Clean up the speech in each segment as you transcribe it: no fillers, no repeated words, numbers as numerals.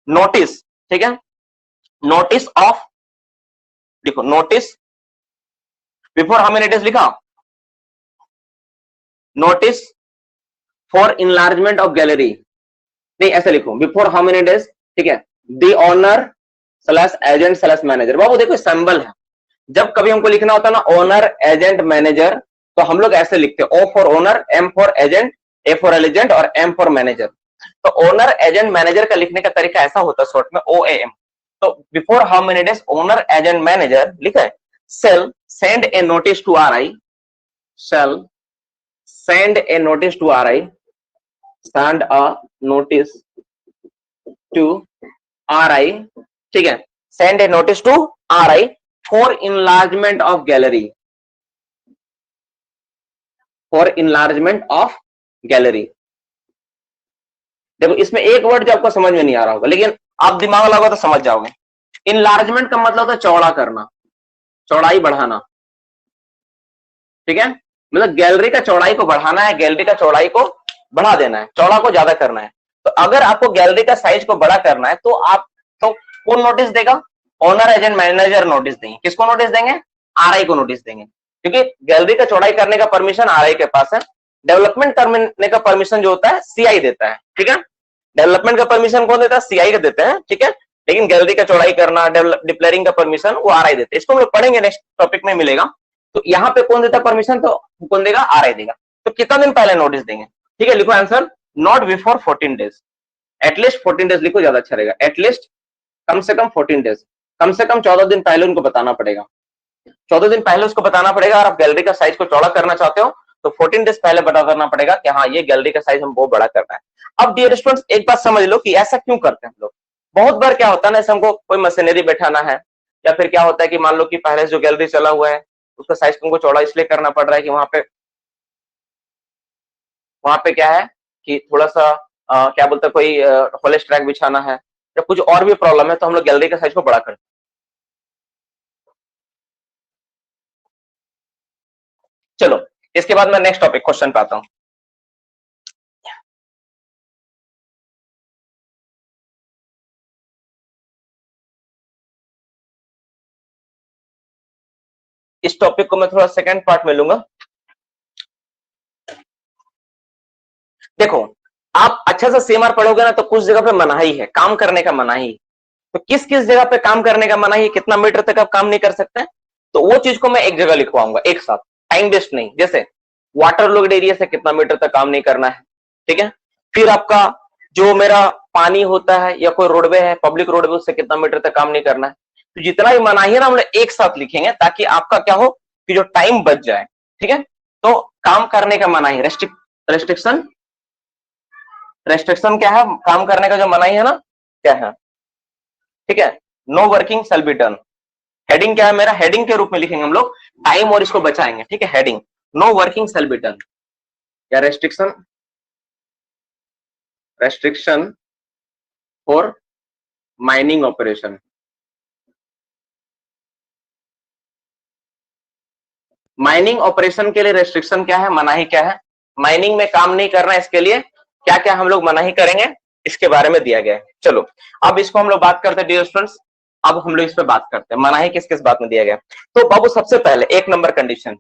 Notice, ठीक है, notice of, देखो notice before how many days लिखा, notice for enlargement of gallery, नहीं ऐसे लिखो बिफोर हाउ मेनी डेज, ठीक है, the owner slash agent slash manager. बाबू देखो सिंबल है, जब कभी हमको लिखना होता है ना ओनर एजेंट मैनेजर, तो हम लोग ऐसे लिखते हैं, O for owner, M for agent, A for agent और एम फॉर मैनेजर। तो ओनर एजेंट मैनेजर का लिखने का तरीका ऐसा होता है शॉर्ट में ओ ए एम। तो before how many days owner agent manager लिखा है, shall send a notice to R I, shall send a notice to R I, send a notice to RI, ठीक है, send a notice to RI for enlargement of gallery, for enlargement of gallery। देखो इसमें एक word जो आपको समझ में नहीं आ रहा होगा, लेकिन आप दिमाग लगाओ तो समझ जाओगे। इनलार्जमेंट का मतलब होता है चौड़ा करना, चौड़ाई बढ़ाना, ठीक है, मतलब गैलरी का चौड़ाई को बढ़ाना है, गैलरी का चौड़ाई को बढ़ा देना है, चौड़ा को ज्यादा करना है। तो अगर आपको गैलरी का साइज को बड़ा करना है तो आप तो कौन नोटिस देगा, ओनर एजेंट मैनेजर नोटिस देंगे। किसको नोटिस देंगे, आरआई को नोटिस देंगे, क्योंकि गैलरी का चौड़ाई करने का परमिशन आरआई के पास है। डेवलपमेंट करने का परमिशन जो होता है सीआई देता है, ठीक है, डेवलपमेंट का परमिशन कौन देता है, सीआई का देते हैं, ठीक है, लेकिन गैलरी का चौड़ाई करना, डिप्लेयरिंग का परमिशन वो आरआई देते हैं। इसको हम लोग पढ़ेंगे, नेक्स्ट टॉपिक में मिलेगा। तो यहाँ पे कौन देता परमिशन, तो कौन देगा, आरआई देगा। तो कितना दिन पहले नोटिस देंगे, ठीक है, लिखो answer, not before 14 days, at least 14 days लिखो, ज्यादा अच्छा रहेगा, एटलीस्ट कम से कम 14 डेज, कम से कम 14 दिन पहले उनको बताना पड़ेगा, 14 दिन पहले उसको बताना पड़ेगा। और आप गैलरी का साइज को चौड़ा करना चाहते हो तो 14 डेज पहले बता देना पड़ेगा कि हाँ ये गैलरी का साइज हम बहुत बड़ा करना है। अब डियर स्टूडेंट्स एक बात समझ लो कि ऐसा क्यों करते हैं हम लोग। बहुत बार क्या होता है ना, जैसे हमको कोई मशीनरी बैठाना है, या फिर क्या होता है कि मान लो कि पहले जो गैलरी चला हुआ है उसका साइज हमको चौड़ा इसलिए करना पड़ रहा है कि वहां पे क्या है कि थोड़ा सा क्या बोलते हैं, कोई हॉलेस ट्रैक बिछाना है या कुछ और भी प्रॉब्लम है, तो हम लोग गैलरी का साइज को बड़ा करते हैं। चलो इसके बाद मैं नेक्स्ट टॉपिक क्वेश्चन पे आता हूं। इस टॉपिक को मैं थोड़ा सेकंड पार्ट में लूंगा। देखो आप अच्छा सा सीएमआर पढ़ोगे ना तो कुछ जगह पे मनाही है, काम करने का मनाही। तो किस किस जगह पे काम करने का मनाही है, कितना मीटर तक आप काम नहीं कर सकते हैं, तो वो चीज को मैं एक जगह लिखवाऊंगा एक साथ, टाइम वेस्ट नहीं। जैसे वाटर लॉग्ड एरिया से कितना मीटर तक काम नहीं करना है, ठीक है, फिर आपका जो मेरा पानी होता है या कोई रोडवे है, पब्लिक रोडवे, उससे कितना मीटर तक काम नहीं करना है। तो जितना भी मनाही है ना हम लोग एक साथ लिखेंगे, ताकि आपका क्या हो कि जो टाइम बच जाए, ठीक है। तो काम करने का मनाही, रेस्ट्रिक्शन, रेस्ट्रिक्शन क्या है, काम करने का जो मनाही है ना क्या है, ठीक है, no working shall be done. Heading क्या है मेरा, हेडिंग के रूप में लिखेंगे हम लोग, टाइम और इसको बचाएंगे, ठीक है, heading no working shall be done, या restriction, restriction for mining operation. Mining operation के लिए रेस्ट्रिक्शन क्या है, मनाही क्या है, माइनिंग में काम नहीं करना, इसके लिए क्या क्या हम लोग मनाही करेंगे, इसके बारे में दिया गया है। चलो अब इसको हम लोग बात करते हैं डियर स्टूडेंट्स, अब हम लोग इस पे बात करते हैं मनाही किस किस बात में दिया गया। तो बाबू सबसे पहले एक नंबर कंडीशन,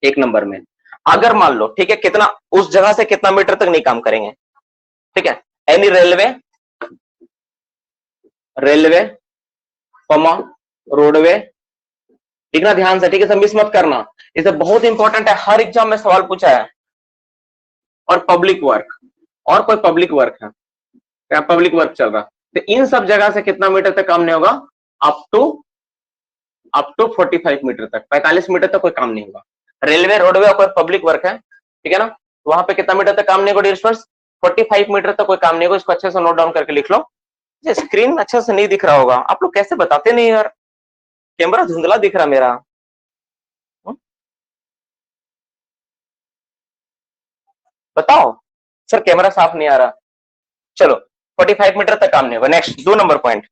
एक नंबर में अगर मान लो, ठीक है, कितना उस जगह से कितना मीटर तक नहीं काम करेंगे, ठीक है, any railway, railway comma roadway, लिखना ध्यान से, ठीक है, सब मिस मत करना, इसे बहुत इंपॉर्टेंट है, हर एग्जाम में सवाल पूछा है। और पब्लिक वर्क, और कोई पब्लिक वर्क है क्या, पब्लिक वर्क चल रहा, तो इन सब जगह से कितना मीटर तक काम नहीं होगा, अप टू 45 मीटर तक, 45 मीटर तक कोई काम नहीं होगा। रेलवे, रोडवे और पब्लिक वर्क है, ठीक है ना, तो वहां पे कितना मीटर तक काम नहीं होगा डियर स्टूडेंट्स, 45 मीटर तक कोई काम नहीं होगा। इसको अच्छे से नोट डाउन करके लिख लो। स्क्रीन अच्छे से नहीं दिख रहा होगा, आप लोग कैसे बताते नहीं यार, कैमरा धुंधला दिख रहा मेरा। बताओ सर कैमरा साफ नहीं आ रहा। चलो 45 मीटर तक काम नहीं होगा। Next 2 number point,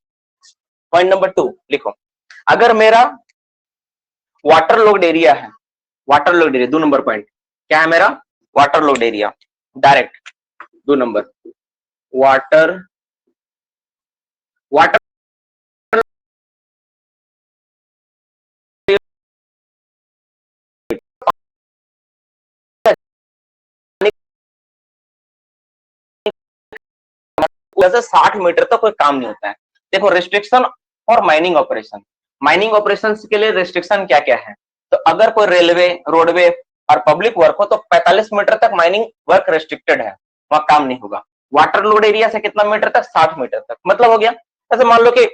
point number 2 लिखो, अगर मेरा वाटर लॉग्ड एरिया है, water logged area 2 number point क्या है मेरा, water logged area, direct 2 number, water water जैसे 60 मीटर तक कोई काम नहीं होता है। देखो रिस्ट्रिक्शन और माइनिंग ऑपरेशन, माइनिंग ऑपरेशन के लिए रिस्ट्रिक्शन क्या क्या है, तो अगर कोई रेलवे, रोडवे और पब्लिक वर्क हो तो 45 मीटर तक माइनिंग वर्क रेस्ट्रिक्टेड है, वहां काम नहीं होगा। वाटर लोड एरिया से कितना मीटर तक, 60 मीटर तक, मतलब हो गया। जैसे मान लो कि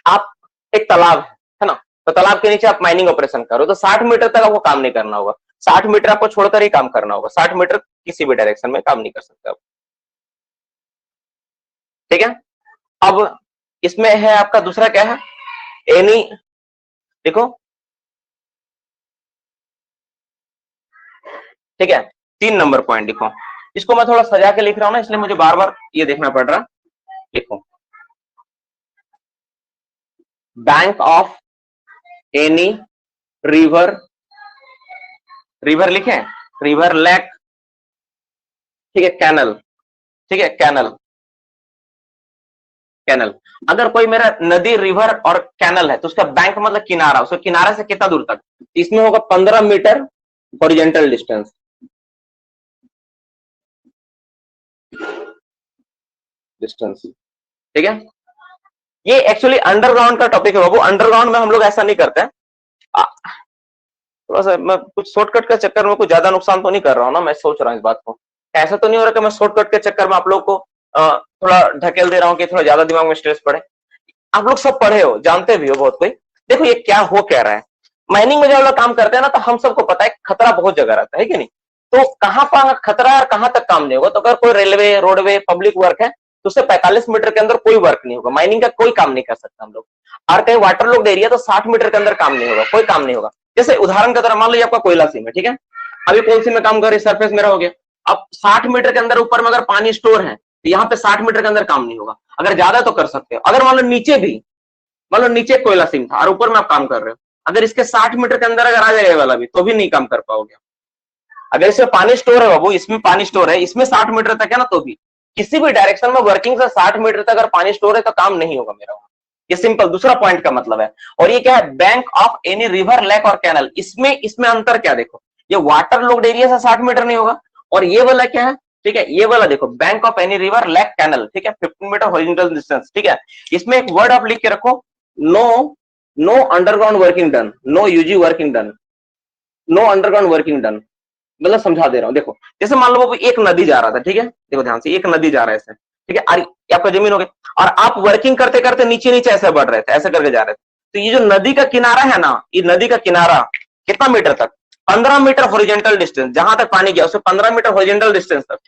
आप एक तालाब है ना, तो तालाब के नीचे आप माइनिंग ऑपरेशन करो तो 60 मीटर तक आपको काम नहीं करना होगा, 60 मीटर आपको छोड़कर ही काम करना होगा, 60 मीटर किसी भी डायरेक्शन में काम नहीं कर सकते आप। ठीक है। अब इसमें है आपका दूसरा क्या है, एनी, देखो ठीक है, 3 नंबर पॉइंट देखो, इसको मैं थोड़ा सजा के लिख रहा हूं ना, इसलिए मुझे बार बार ये देखना पड़ रहा। देखो, bank of any river, river लिखे, रिवर लेक, ठीक है, कैनल, ठीक है, कैनल, कैनल। अगर कोई मेरा नदी, रिवर और कैनल है तो उसका बैंक मतलब किनारा, उसका किनारे से कितना दूर तक, इसमें होगा 15 मीटर हॉरिजॉन्टल डिस्टेंस, डिस्टेंस, ठीक है। ये एक्चुअली अंडरग्राउंड का टॉपिक है बाबू, अंडरग्राउंड में हम लोग ऐसा नहीं करते हैं। थोड़ा सा मैं कुछ शॉर्टकट के चक्कर में कुछ ज्यादा नुकसान तो नहीं कर रहा हूँ ना, मैं सोच रहा हूँ इस बात को, ऐसा तो नहीं हो रहा कि मैं शॉर्टकट के चक्कर में आप लोग को थोड़ा ढकेल दे रहा हूँ कि थोड़ा ज्यादा दिमाग में स्ट्रेस पड़े। आप लोग सब पढ़े हो, जानते भी हो बहुत कोई। देखो ये क्या हो क्या रहा है, माइनिंग में जब लोग काम करते हैं ना तो हम सबको पता है खतरा बहुत जगह रहता है कि नहीं, तो कहां पर खतरा है और कहां तक काम नहीं होगा, तो अगर कोई रेलवे, रोडवे, पब्लिक वर्क है तो उससे 45 मीटर के अंदर कोई वर्क नहीं होगा, माइनिंग का कोई काम नहीं कर सकता हम लोग। और कहीं वाटर लोड एरिया तो 60 मीटर के अंदर काम नहीं होगा, कोई काम नहीं होगा। जैसे उदाहरण की तरह मान लीजिए आपका कोयला सीम है, ठीक है, अभी कोल सीम में काम कर रही, सरफेस मेरा हो गया, अब 60 मीटर के अंदर ऊपर में अगर पानी स्टोर है तो यहाँ पे 60 मीटर के अंदर काम नहीं होगा, अगर ज्यादा तो कर सकते हो। अगर मान लो नीचे भी, मान लो नीचे कोयला सीम था और ऊपर में आप काम कर रहे हो, अगर इसके 60 मीटर के अंदर अगर आ जाएगा वाला भी तो भी नहीं काम कर पाओगे। अगर इसमें पानी स्टोर है बाबू, इसमें पानी स्टोर है, इसमें 60 मीटर तक है ना, तो भी किसी भी डायरेक्शन में वर्किंग से 60 मीटर तक अगर पानी स्टोर है तो काम नहीं होगा मेरा। ये सिंपल दूसरा पॉइंट का मतलब है। और ये क्या है, bank of any river, lake और कैनल, इसमें इसमें अंतर क्या देखो, ये वाटर लोड एरिया से 60 मीटर नहीं होगा, और ये वाला क्या है, ठीक है, ये वाला देखो, bank of any river, lake, canal, ठीक है, 15 मीटर हॉरिजॉन्टल डिस्टेंस, ठीक है। इसमें एक वर्ड आप लिख के रखो, no, no underground working done, no UG working done, no underground working done, मतलब समझा दे रहा हूं। देखो जैसे मान लो एक नदी जा रहा था, ठीक है, देखो ध्यान से, एक नदी जा रहा है ऐसे, ठीक है, और आपका जमीन हो गई और आप वर्किंग करते करते नीचे नीचे ऐसे बढ़ रहे थे, ऐसे करके जा रहे थे, तो ये जो नदी का किनारा है ना, ये नदी का किनारा कितना मीटर तक, 15 मीटर हॉरिजॉन्टल डिस्टेंस, जहां तक पानी गया उससे 15 मीटर हॉरिजॉन्टल डिस्टेंस तक,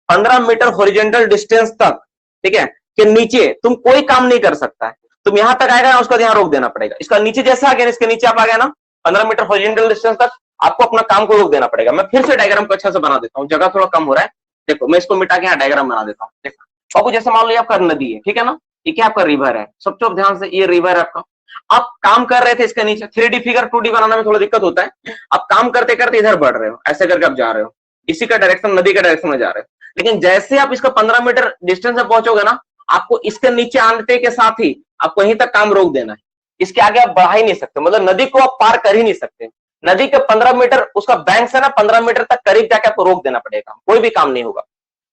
15 मीटर हॉरिजॉन्टल डिस्टेंस तक, ठीक है, कि नीचे तुम कोई काम नहीं कर सकता है, तुम यहां तक आएगा ना, उसका ध्यान रोक देना पड़ेगा। इसका नीचे जैसे आ गया, इसके नीचे आप आ गया ना 15 मीटर हॉरिजॉन्टल डिस्टेंस तक, आपको अपना काम को रोक देना पड़ेगा। मैं फिर से डायग्राम को अच्छा से बना देता हूँ, जगह थोड़ा कम हो रहा है। देखो मैं इसको मिटा के यहाँ डायग्राम बना देता हूँ। देखो बाबू, जैसे मान लो आपका नदी है, ठीक है ना, ये क्या आपका रिवर है, सब चुप ध्यान से, ये रिवर है आपका, आप काम कर रहे थे इसके नीचे, 3D फिगर 2D बनाने में थोड़ा दिक्कत होता है, आप काम करते करते इधर बढ़ रहे हो, ऐसे करके आप जा रहे हो, इसी का डायरेक्शन, नदी का डायरेक्शन में जा रहे हो, लेकिन जैसे आप इसका 15 मीटर डिस्टेंस में पहुंचोगे ना, आपको इसके नीचे आने के साथ ही आपको यहीं तक काम रोक देना है, इसके आगे आप बढ़ा ही नहीं सकते, मतलब नदी को आप पार कर ही नहीं सकते। नदी के 15 मीटर उसका बैंक से ना 15 मीटर तक करीब जाके आपको रोक देना पड़ेगा, कोई भी काम नहीं होगा।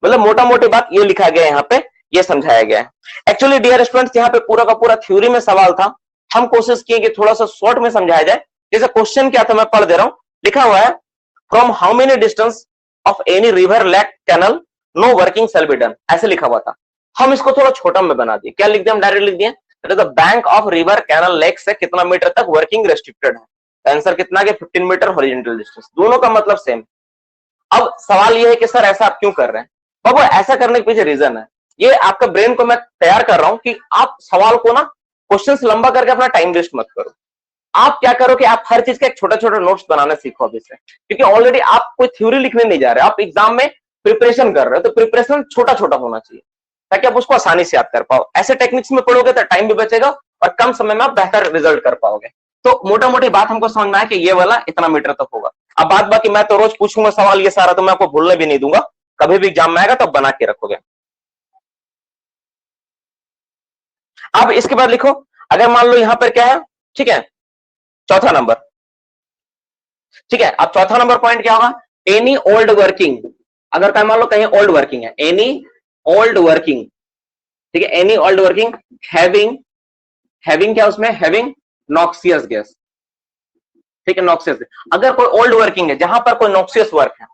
मतलब मोटा मोटी बात ये लिखा गया है यहाँ पे, ये समझाया गया है। एक्चुअली डियर स्टूडेंट्स, यहाँ पे पूरा का पूरा थ्योरी में सवाल था, हम कोशिश किए कि थोड़ा सा शॉर्ट में समझाया जाए। जैसे क्वेश्चन क्या था मैं पढ़ दे रहा हूं, लिखा हुआ है, from how many distance of any river, lake, canal no working shall be done, ऐसे लिखा हुआ था। हम इसको थोड़ा छोटा में बना दिए, क्या लिख दिया, हम डायरेक्ट लिख दिए bank of river, canal, lake से कितना मीटर तक वर्किंग रेस्ट्रिक्टेड है, आंसर कितना के 15 मीटर हॉरिजॉन्टल डिस्टेंस, दोनों का मतलब सेम। अब सवाल ये है कि सर ऐसा आप क्यों कर रहे हैं, बाबू ऐसा करने के पीछे रीजन है, ये आपका ब्रेन को मैं तैयार कर रहा हूं कि आप सवाल को ना क्वेश्चंस लंबा करके अपना टाइम वेस्ट मत करो। आप क्या करो कि आप हर चीज का एक छोटा छोटा नोट्स बनाना सीखो अभी से, क्योंकि ऑलरेडी आप कोई थ्योरी लिखने नहीं जा रहे, आप एग्जाम में प्रिपरेशन कर रहे हो, तो प्रिपरेशन छोटा छोटा होना चाहिए ताकि आप उसको आसानी से याद कर पाओ। ऐसे टेक्निक्स में पढ़ोगे तो टाइम भी बचेगा और कम समय में आप बेहतर रिजल्ट कर पाओगे। तो मोटा मोटी बात हमको समझ में आए कि ये वाला इतना मीटर तक होगा। अब बात बाकी मैं तो रोज पूछूंगा सवाल ये सारा, तो मैं आपको भूलने भी नहीं दूंगा, कभी भी एग्जाम में आएगा तो बना के रखोगे। अब इसके बाद लिखो, अगर मान लो यहां पर क्या है, ठीक है, चौथा नंबर, ठीक है। अब चौथा नंबर पॉइंट क्या होगा, एनी ओल्ड वर्किंग, अगर कहीं मान लो कहीं ओल्ड वर्किंग है, एनी ओल्ड वर्किंग, ठीक है, any old working having, having क्या उसमें, हैविंग नॉक्सियस गैस, ठीक है, नॉक्सियस। अगर कोई ओल्ड वर्किंग है जहां पर कोई नॉक्सियस वर्क है,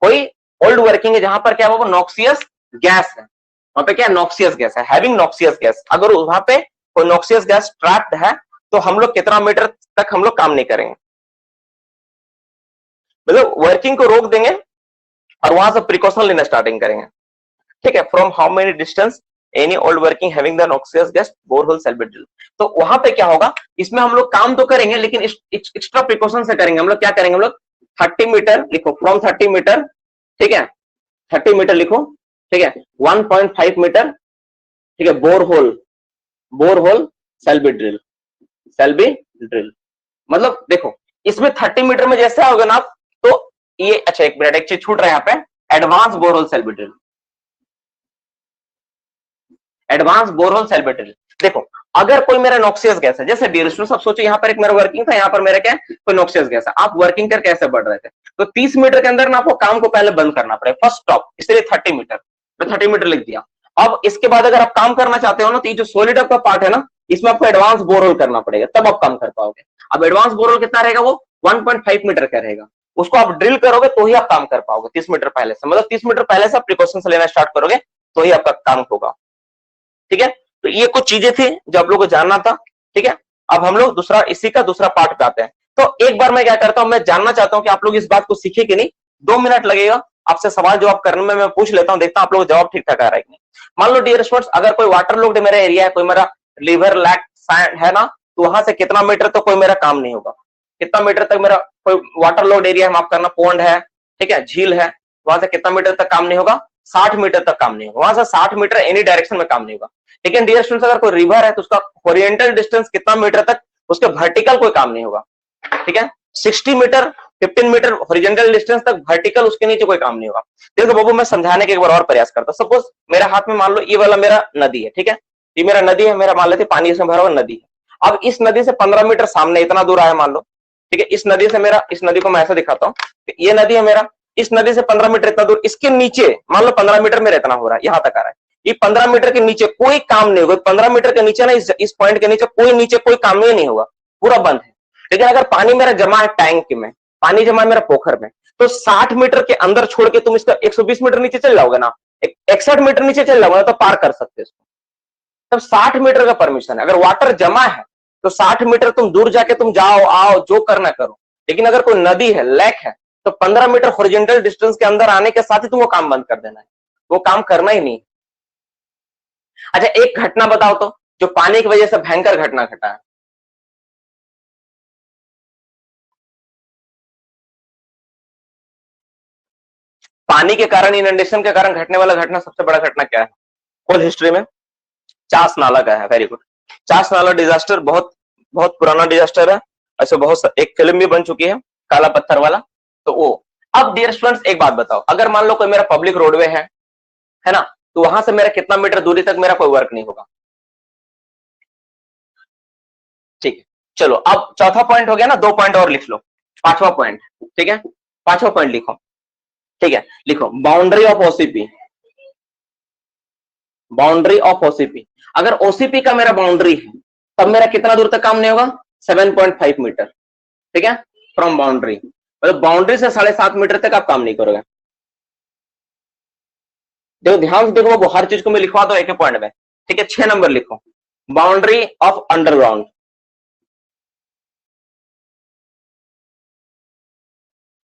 कोई ओल्ड वर्किंग है जहां पर क्या वो नॉक्सियस गैस है, वहां पे क्या नॉक्सियस गैस है, हैविंग नॉक्सियस गैस, अगर वहां पे कोई नॉक्सियस गैस ट्रैप्ड है तो हम लोग कितना मीटर तक हम लोग काम नहीं करेंगे, मतलब वर्किंग को रोक देंगे और वहां से प्रिकॉशन लेना स्टार्टिंग करेंगे, ठीक है। From how many distance any old working having the noxious gas borehole shall be drill. तो वहां पे क्या होगा, इसमें हम लोग काम तो करेंगे लेकिन एक्स्ट्रा प्रिकॉशन से करेंगे। हम लोग क्या करेंगे, हम लोग 30 मीटर लिखो, फ्रॉम 30 मीटर, ठीक है, 30 मीटर लिखो, ठीक है, 1.5 मीटर, ठीक है, borehole, borehole shall be drill, shall be drill. मतलब देखो इसमें 30 मीटर में जैसे आओगे ना, तो ये अच्छा एक मिनट, एक चीज छूट रहा है यहाँ पे, advance borehole shall be drill, advance borehole shall be drill. देखो अगर कोई मेरा नॉक्सियस गैस है, जैसे डियर स्टूडेंट्स, सब सोचो यहाँ पर एक मेरा वर्किंग था, यहाँ पर मेरा क्या है, कोई नॉक्सियस गैस है, आप वर्किंग कर कैसे बढ़ रहे थे, तो 30 मीटर के अंदर ना आपको काम को पहले बंद करना पड़ेगा, फर्स्ट स्टॉप, इसलिए 30 मीटर, मैं 30 मीटर लिख दिया। अब इसके बाद अगर आप काम करना चाहते हो ना, तो ये जो सॉलिड का पार्ट है ना, इसमें आपको एडवांस बोरहोल करना पड़ेगा, तब आप काम कर पाओगे। अब एडवांस बोरहोल कितना रहेगा, वो 1.5 मीटर का रहेगा, उसको आप ड्रिल करोगे तो ही आप काम कर पाओगे 30 मीटर पहले से, मतलब 30 मीटर पहले से आप प्रिकॉशन लेना स्टार्ट करोगे तो ही आपका काम होगा, ठीक है। तो ये कुछ चीजें थी जो आप लोगों को जानना था, ठीक है। अब हम लोग दूसरा, इसी का दूसरा पार्ट पे आते हैं। तो एक बार मैं क्या करता हूं, मैं जानना चाहता हूं कि आप लोग इस बात को सीखे कि नहीं, 2 मिनट लगेगा, आपसे सवाल जवाब करने में मैं पूछ लेता हूं, देखता हूं आप लोग जवाब ठीक ठाक आ रहा है कि नहीं। मान लो डियर स्टूडेंट्स, अगर कोई वाटर लोग्ड मेरा एरिया है, कोई मेरा रिवर लैक सैंड है ना, तो वहां से कितना मीटर तो कोई मेरा काम नहीं होगा, कितना मीटर तक मेरा कोई वाटर लोड एरिया है, माफ करना, पोन्ड है, ठीक है, झील है, वहां से कितना मीटर तक काम नहीं होगा, 60 मीटर तक काम नहीं होगा, वहां से 60 मीटर एनी डायरेक्शन में काम नहीं होगा। लेकिन डियर स्टूडेंट्स, अगर कोई रिवर है तो उसका ओरिएंटल डिस्टेंस कितना मीटर तक, उसके वर्टिकल कोई काम नहीं होगा, ठीक है, 60 मीटर 15 मीटर हॉरिजॉन्टल डिस्टेंस तक, वर्टिकल उसके नीचे कोई काम नहीं होगा। देखो बाबू, मैं समझाने के एक बार और प्रयास करता हूं। सपोज मेरे हाथ में मान लो ये वाला मेरा नदी है, ठीक है, ये मेरा नदी है, मेरा मान लेते पानी इसमें भरा हुआ नदी है। अब इस नदी से 15 मीटर सामने इतना दूर आया मान लो, ठीक है, इस नदी से मेरा, इस नदी को मैं ऐसा दिखाता हूँ, ये नदी है मेरा, इस नदी से 15 मीटर इतना दूर, इसके नीचे मान लो 15 मीटर मेरा इतना हो रहा है, यहां तक आ रहा है, ये 15 मीटर के नीचे कोई काम नहीं होगा, 15 मीटर के नीचे ना, इस पॉइंट के नीचे कोई काम ही नहीं होगा, पूरा बंद है। लेकिन अगर पानी मेरा जमा है टैंक में, पानी जमा है मेरा पोखर में, तो 60 मीटर के अंदर छोड़ के तुम इसका 120 मीटर नीचे चल जाओगे ना, 61 मीटर नीचे चल जाओगे ना, तो पार कर सकते इसको, तब 60 मीटर का परमिशन है। अगर वाटर जमा है तो 60 मीटर तुम दूर जाके तुम जाओ आओ जो करना करो। लेकिन अगर कोई नदी है, लेक है, तो 15 मीटर हॉरिजॉन्टल डिस्टेंस के अंदर आने के साथ ही तुम वो काम बंद कर देना है, वो काम करना ही नहीं। अच्छा एक घटना बताओ तो, जो पानी की वजह से भयंकर घटना घटा है। पानी के कारण, इनंडेशन के कारण घटने वाला घटना, सबसे बड़ा घटना क्या है होल हिस्ट्री में? चास नाला का है। Very good. चास नाला डिजास्टर बहुत बहुत पुराना डिजास्टर है, ऐसे बहुत एक फिल्म भी बन चुकी है, काला पत्थर वाला। तो वो, अब डियर स्टूडेंट्स एक बात बताओ, अगर मान लो कोई मेरा पब्लिक रोडवे है ना, तो वहां से मेरा कितना मीटर दूरी तक मेरा कोई वर्क नहीं होगा, ठीक है। चलो अब चौथा पॉइंट हो गया ना, 2 पॉइंट और लिख लो, पांचवा पॉइंट, ठीक है, पांचवा पॉइंट लिखो, ठीक है, लिखो boundary of OCP, boundary of OCP. अगर ओसीपी का मेरा बाउंड्री है तब मेरा कितना दूर तक काम नहीं होगा, 7.5 मीटर, ठीक है, फ्रॉम बाउंड्री, मतलब बाउंड्री से 7.5 मीटर तक आप काम नहीं करोगे। देखो ध्यान से देखो, वो हर चीज को मैं लिखवा दो एक पॉइंट में, ठीक है। 6 नंबर लिखो, boundary of underground,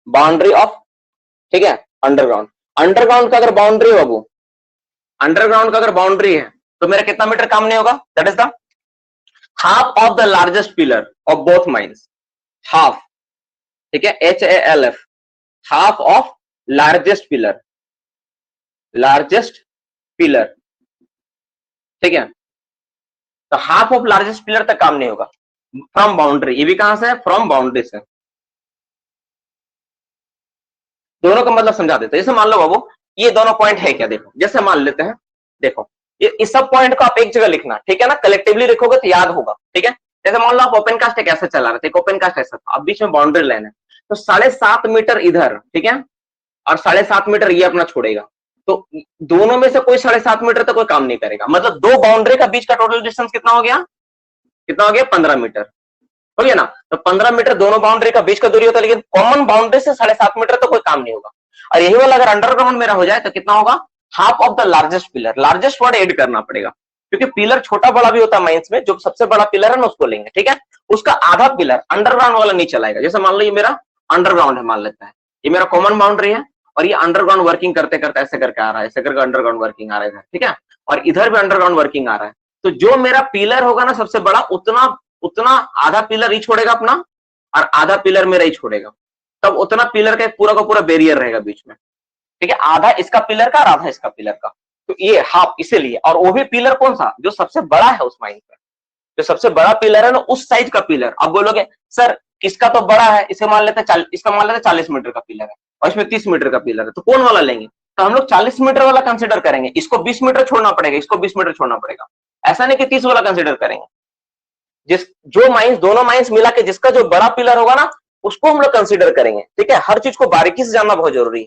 boundary of, ठीक है, अंडरग्राउंड। अंडरग्राउंड का अगर बाउंड्री हो, वो अंडरग्राउंड का अगर बाउंड्री है तो मेरा कितना मीटर काम नहीं होगा, that is the half of the largest pillar of both mines, half, ठीक है, HALF, half of largest pillar, largest pillar, ठीक है। तो हाफ ऑफ लार्जेस्ट पिलर तक काम नहीं होगा फ्रॉम बाउंड्री, ये भी कहां से है, फ्रॉम बाउंड्री से। दोनों का मतलब समझा देते हैं। जैसे मान लो बाबू, ये दोनों पॉइंट है क्या, देखो जैसे मान लेते हैं, देखो इस सब पॉइंट को आप एक जगह लिखना, ठीक है ना, कलेक्टिवली लिखोगे तो याद होगा, ठीक है। जैसे मान लो आप ओपन कास्ट एक ऐसे चला रहे थे, ओपन कास्ट ऐसा था, अब बीच में बाउंड्री लाइन है, तो 7.5 मीटर इधर, ठीक है, और 7.5 मीटर ये अपना छोड़ेगा, तो दोनों में से कोई 7.5 मीटर तक कोई काम नहीं करेगा, मतलब दो बाउंड्री का बीच का टोटल डिस्टेंस कितना हो गया, कितना हो गया, 15 मीटर हो गया ना। तो 15 मीटर दोनों बाउंड्री का बीच का दूरी होता है, लेकिन कॉमन बाउंड्री से 7.5 मीटर तक कोई काम नहीं होगा। और यही वाला अगर अंडरग्राउंड मेरा हो जाए तो कितना होगा, half of the largest pillar, largest word add करना पड़ेगा, क्योंकि पिलर छोटा बड़ा भी होता है माइंस में, जो सबसे बड़ा पिलर है ना उसको लेंगे, ठीक है, उसका आधा पिलर अंडरग्राउंड वाला नहीं चलाएगा। जैसे मान लो ये मेरा अंडरग्राउंड है, मान लेता है ये मेरा कॉमन बाउंड्री है, और ये अंडरग्राउंड वर्किंग करते करते ऐसे करके आ रहा है, ऐसे करके अंडरग्राउंड वर्किंग आ रहा है, ठीक है, और इधर भी अंडरग्राउंड वर्किंग आ रहा है। तो जो मेरा पिलर होगा ना सबसे बड़ा, उतना उतना आधा पिलर ही छोड़ेगा अपना, और आधा पिलर मेरा ही छोड़ेगा, तब उतना पिलर का पूरा बेरियर रहेगा बीच में, ठीक है, आधा इसका पिलर का और आधा इसका पिलर का, तो ये हाफ इसीलिए। और वो भी पिलर कौन सा, जो सबसे बड़ा है उस माइन पर, जो सबसे बड़ा पिलर है ना उस साइज का पिलर। अब बोलोगे सर किसका तो बड़ा है, इसे मान लेते हैं, इसका मान लेते हैं 40 मीटर का पिलर है और इसमें 30 मीटर का पिलर है, तो कौन वाला लेंगे, तो हम लोग 40 मीटर वाला कंसिडर करेंगे, इसको 20 मीटर छोड़ना पड़ेगा, इसको 20 मीटर छोड़ना पड़ेगा, ऐसा नहीं कि 30 वाला कंसिडर करेंगे। जिस जो माइंस, दोनों माइंस मिला के जिसका जो बड़ा पिलर होगा ना उसको हम लोग कंसिडर करेंगे, ठीक है, हर चीज को बारीकी से जानना बहुत जरूरी है।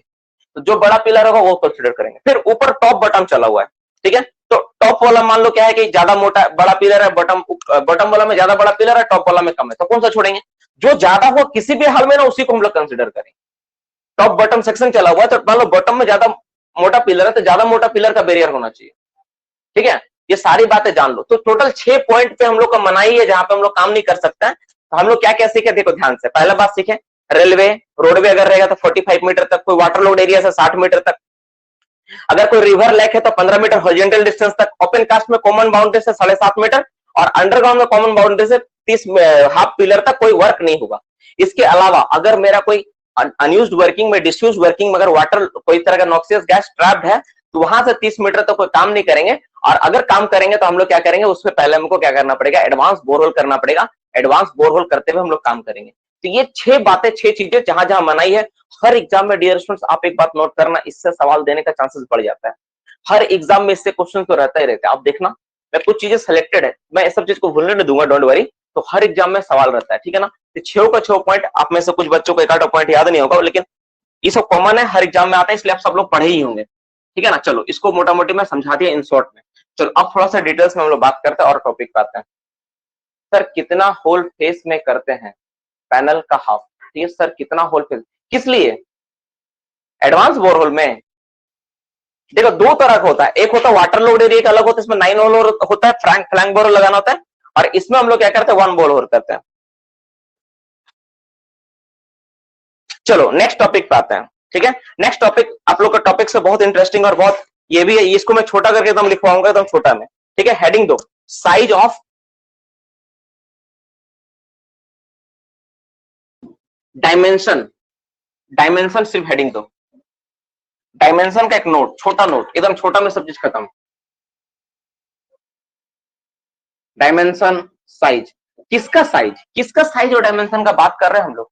तो जो बड़ा पिलर होगा वो कंसिडर करेंगे। फिर ऊपर टॉप बटम चला हुआ है, ठीक है, तो टॉप वाला मान लो क्या है कि ज्यादा मोटा बड़ा पिलर है, बटम वाला में ज्यादा बड़ा पिलर है, टॉप वाला में कम है, तो कौन सा छोड़ेंगे, जो ज्यादा हो किसी भी हाल में ना उसी को हम लोग कंसिडर करेंगे। टॉप बटम सेक्शन चला हुआ है, तो मान लो बटम में ज्यादा मोटा पिलर है, तो ज्यादा मोटा पिलर का बैरियर होना चाहिए, ठीक है, ये सारी बातें जान लो। तो टोटल 6 पॉइंट पे हम लोग का मनाही है जहां पे हम लोग काम नहीं कर सकते हैं। तो हम लोग क्या क्या सीखे, देखो ध्यान से, पहला बात सीखे रेलवे, रोडवे अगर रहेगा तो 45 मीटर तक, कोई वाटर लोड एरिया से 60 मीटर तक, अगर कोई रिवर लेक है तो 15 मीटर हॉरिजॉन्टल डिस्टेंस तक, ओपन कास्ट में कॉमन बाउंड्री से 7.5 मीटर, और अंडरग्राउंड में कॉमन बाउंड्री से 30 हाफ पिलर तक कोई वर्क नहीं होगा। इसके अलावा अगर मेरा कोई अनयूज्ड वर्किंग में, डिसयूज्ड वर्किंग में अगर वाटर कोई तरह का नॉक्सियस गैस ट्रैप्ड है तो वहां से 30 मीटर तक कोई काम नहीं करेंगे। और अगर काम करेंगे तो हम लोग क्या करेंगे, उससे पहले हमको क्या करना पड़ेगा, एडवांस बोरहोल करना पड़ेगा, एडवांस बोरहोल करते हुए हम लोग काम करेंगे। तो ये 6 बातें, 6 चीजें जहां जहां मनाई है। हर एग्जाम में डियर स्टूडेंट्स आप एक बात नोट करना, इससे सवाल देने का चांसेस बढ़ जाता है। हर एग्जाम में इससे क्वेश्चन तो रहता ही रहता है। आप देखना, मैं कुछ चीजें सिलेक्टेड है, मैं इस सब चीज को भूलने नहीं दूंगा, डोंट वरी। तो हर एग्जाम में सवाल रहता है, ठीक है ना। तो 6 का 6 पॉइंट, आप में से कुछ बच्चों को एक आधा पॉइंट याद नहीं होगा, लेकिन ये सब कॉमन है, हर एग्जाम में आता है, इसलिए आप सब लोग पढ़े ही होंगे, ठीक है ना। चलो इसको मोटा मोटी मैं समझा दिया इन शॉर्ट में। चलो अब थोड़ा सा डिटेल्स में हम लोग बात करते हैं और टॉपिक पे आते हैं। सर कितना होल फेस में करते हैं पैनल का हाफ, ठीक है सर, कितना होल फेस किस लिए, एडवांस बोरहोल में देखो 2 तरह का होता है, एक होता है वाटर लोड एरिया का अलग होता है, इसमें 9 होल होता है, फ्लैंक बोरहोल लगाना होता है, और इसमें हम लोग क्या करते हैं 1 बोरहोल करते हैं। चलो नेक्स्ट टॉपिक पे आते हैं, ठीक है। नेक्स्ट टॉपिक आप लोग का टॉपिक से बहुत इंटरेस्टिंग और बहुत ये भी है, इसको मैं छोटा करके एकदम लिखवाऊंगा, एकदम छोटा में, ठीक है। हेडिंग दो, साइज ऑफ डायमेंशन, डायमेंशन सिर्फ हेडिंग दो, डायमेंशन का एक नोट, छोटा नोट, एकदम छोटा में सब चीज खत्म। डायमेंशन, साइज, किसका साइज और डायमेंशन का बात कर रहे हैं हम लोग।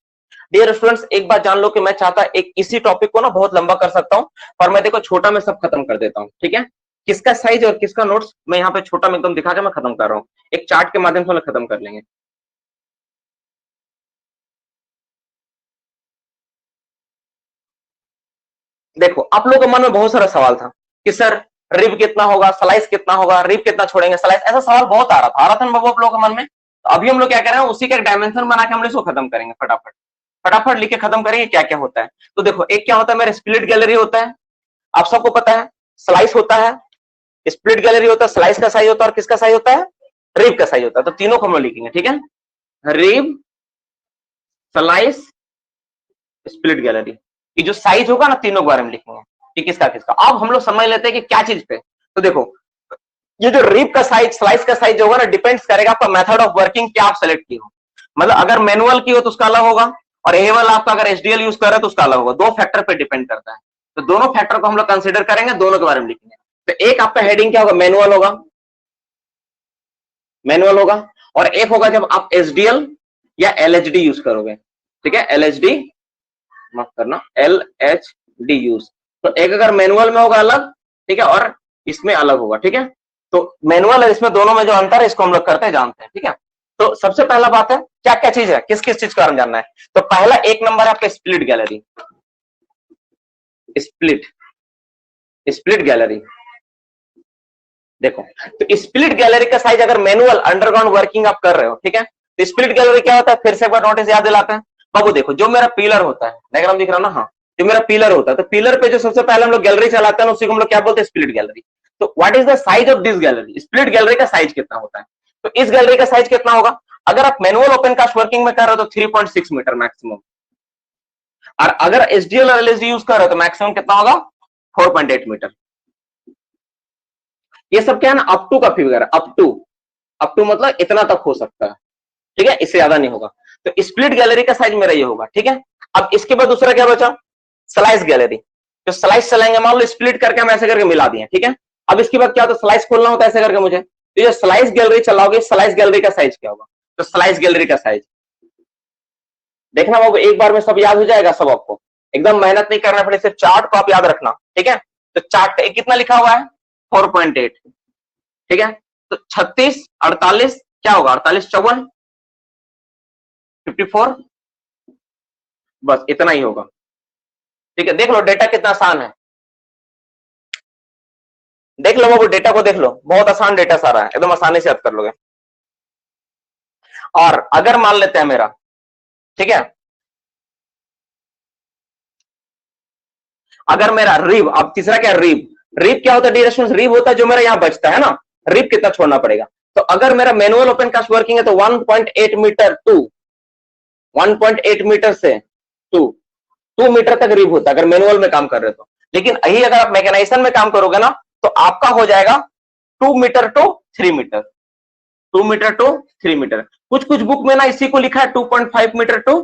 डियर स्टूडेंट्स एक बात जान लो कि मैं चाहता एक इसी टॉपिक को ना बहुत लंबा कर सकता हूं, पर मैं देखो छोटा में सब खत्म कर देता हूं, ठीक है। किसका साइज और किसका नोट्स मैं यहाँ पे छोटा में एकदम दिखा के मैं खत्म कर रहा हूँ, एक चार्ट के माध्यम से मैं खत्म कर लेंगे। देखो आप लोगों के मन में बहुत सारा सवाल था कि सर रिब कितना होगा, स्लाइस कितना होगा, रिब कितना छोड़ेंगे, स्लाइस, ऐसा सवाल बहुत आ रहा था ना बाबू आप लोगों के मन में। तो अभी हम लोग क्या कर रहे हैं, उसी का एक डायमेंशन बना के हम लोग इसको खत्म करेंगे, फटाफट फटाफट लिख के खत्म करेंगे क्या क्या होता है। तो देखो एक क्या होता है, मेरा स्प्लिट गैलरी होता है, आप सबको पता है, स्लाइस होता है, स्प्लिट गैलरी होता है, स्लाइस का साइज होता है, और किसका साइज होता है, रिब का साइज होता है। तो तीनों को हम लोग लिखेंगे, ठीक है, रिब, स्लाइस, स्प्लिट गैलरी, ये जो साइज होगा ना तीनों के बारे में लिखेंगे कि किसका किसका। अब हम लोग समझ लेते हैं कि क्या चीज पे। तो देखो ये जो रिब का साइज, स्लाइस का साइज होगा ना, डिपेंड्स करेगा आपका मेथड ऑफ वर्किंग क्या आप सेलेक्ट की हो। मतलब अगर मैनुअल की हो तो उसका अलग होगा, और ये वाला आपका अगर एचडीएल यूज कर रहे हो तो उसका अलग होगा, 2 फैक्टर पे डिपेंड करता है। तो दोनों फैक्टर को हम लोग कंसिडर करेंगे, दोनों के बारे में लिखेंगे। तो एक आपका हेडिंग क्या होगा, मैनुअल होगा, मैनुअल होगा, और एक होगा जब आप एचडीएल या एलएचडी यूज करोगे, ठीक है, एलएचडी माफ करना, एलएचडी यूज। तो एक अगर मैनुअल में होगा अलग, ठीक है, और इसमें अलग होगा, ठीक है। तो मैनुअल और इसमें दोनों में जो अंतर है इसको हम लोग करते जानते हैं, ठीक है। तो सबसे पहला बात है क्या क्या चीज है, किस किस चीज का जानना है। तो पहला एक नंबर है आपका split gallery. Split split gallery देखो, तो स्प्लिट गैलरी का साइज अगर मैनुअल अंडरग्राउंड वर्किंग आप कर रहे हो, ठीक है, तो स्प्लिट गैलरी क्या होता है, फिर से एक बार नोटिस याद दिलाते हैं बाबू। देखो जो मेरा पिलर होता है, डायग्राम दिख रहा ना, हाँ, जो मेरा पिलर होता है, तो पिलर पे जो सबसे पहले हम लोग गैलरी चलाते हैं उसी को हम लोग क्या बोलते हैं, स्प्लिट गैलरी। तो what is the size of this gallery, split gallery का साइज कितना होता है। तो इस गैलरी का साइज कितना होगा, अगर आप मैनुअल ओपन कास्ट वर्किंग में कर रहे हो तो 3.6 मीटर मैक्सिमम, और अगर एसडीएल और एलएसडी यूज कर रहे हो तो मैक्सिमम कितना होगा, 4.8 मीटर। ये सब क्या है ना, अप टू का फिगर है, अप टू मतलब इतना तक हो सकता है, ठीक है, इससे ज्यादा नहीं होगा। तो स्प्लिट गैलरी का साइज मेरा ये होगा, ठीक है। अब इसके बाद दूसरा क्या बचा, स्लाइस गैलरी। तो स्लाइस चलाएंगे, मान लो स्प्लिट करके हम ऐसे करके मिला दिए, ठीक है। अब इसके बाद क्या होता है, स्लाइस खोलना होता है ऐसे करके मुझे, तो ये स्लाइस गैलरी चलाओगे, स्लाइस गैलरी का साइज क्या होगा। तो स्लाइस गैलरी का साइज देखना बाबू, एक बार में सब याद हो जाएगा सब, आपको एकदम मेहनत नहीं करना पड़े, सिर्फ चार्ट को आप याद रखना, ठीक है। तो चार्ट कितना लिखा हुआ है, 4.8, ठीक है। तो 36 48 क्या होगा, 48 54 54, बस इतना ही होगा, ठीक है। देख लो डेटा कितना आसान है, देख लो बाबू, डेटा को देख लो, बहुत आसान डेटा सारा है, एकदम आसानी से याद कर लोगे। और अगर मान लेते हैं मेरा, ठीक है, अगर मेरा रिब, अब तीसरा क्या, रिब। रिब क्या होता है, डी रिब होता है जो मेरा यहाँ बचता है ना, रिब कितना छोड़ना पड़ेगा। तो अगर मेरा मैनुअल ओपन कास्ट वर्किंग है तो 1.8 मीटर टू 1.8 मीटर से 2 मीटर तक रिब होता है अगर मैनुअल में काम कर रहे हो तो। लेकिन यही अगर आप मैकेनाइजेशन में काम करोगे ना तो आपका हो जाएगा 2 metre to 3 metre, 2 metre to 3 metre. कुछ कुछ बुक में ना इसी को लिखा है 2.5 मीटर टू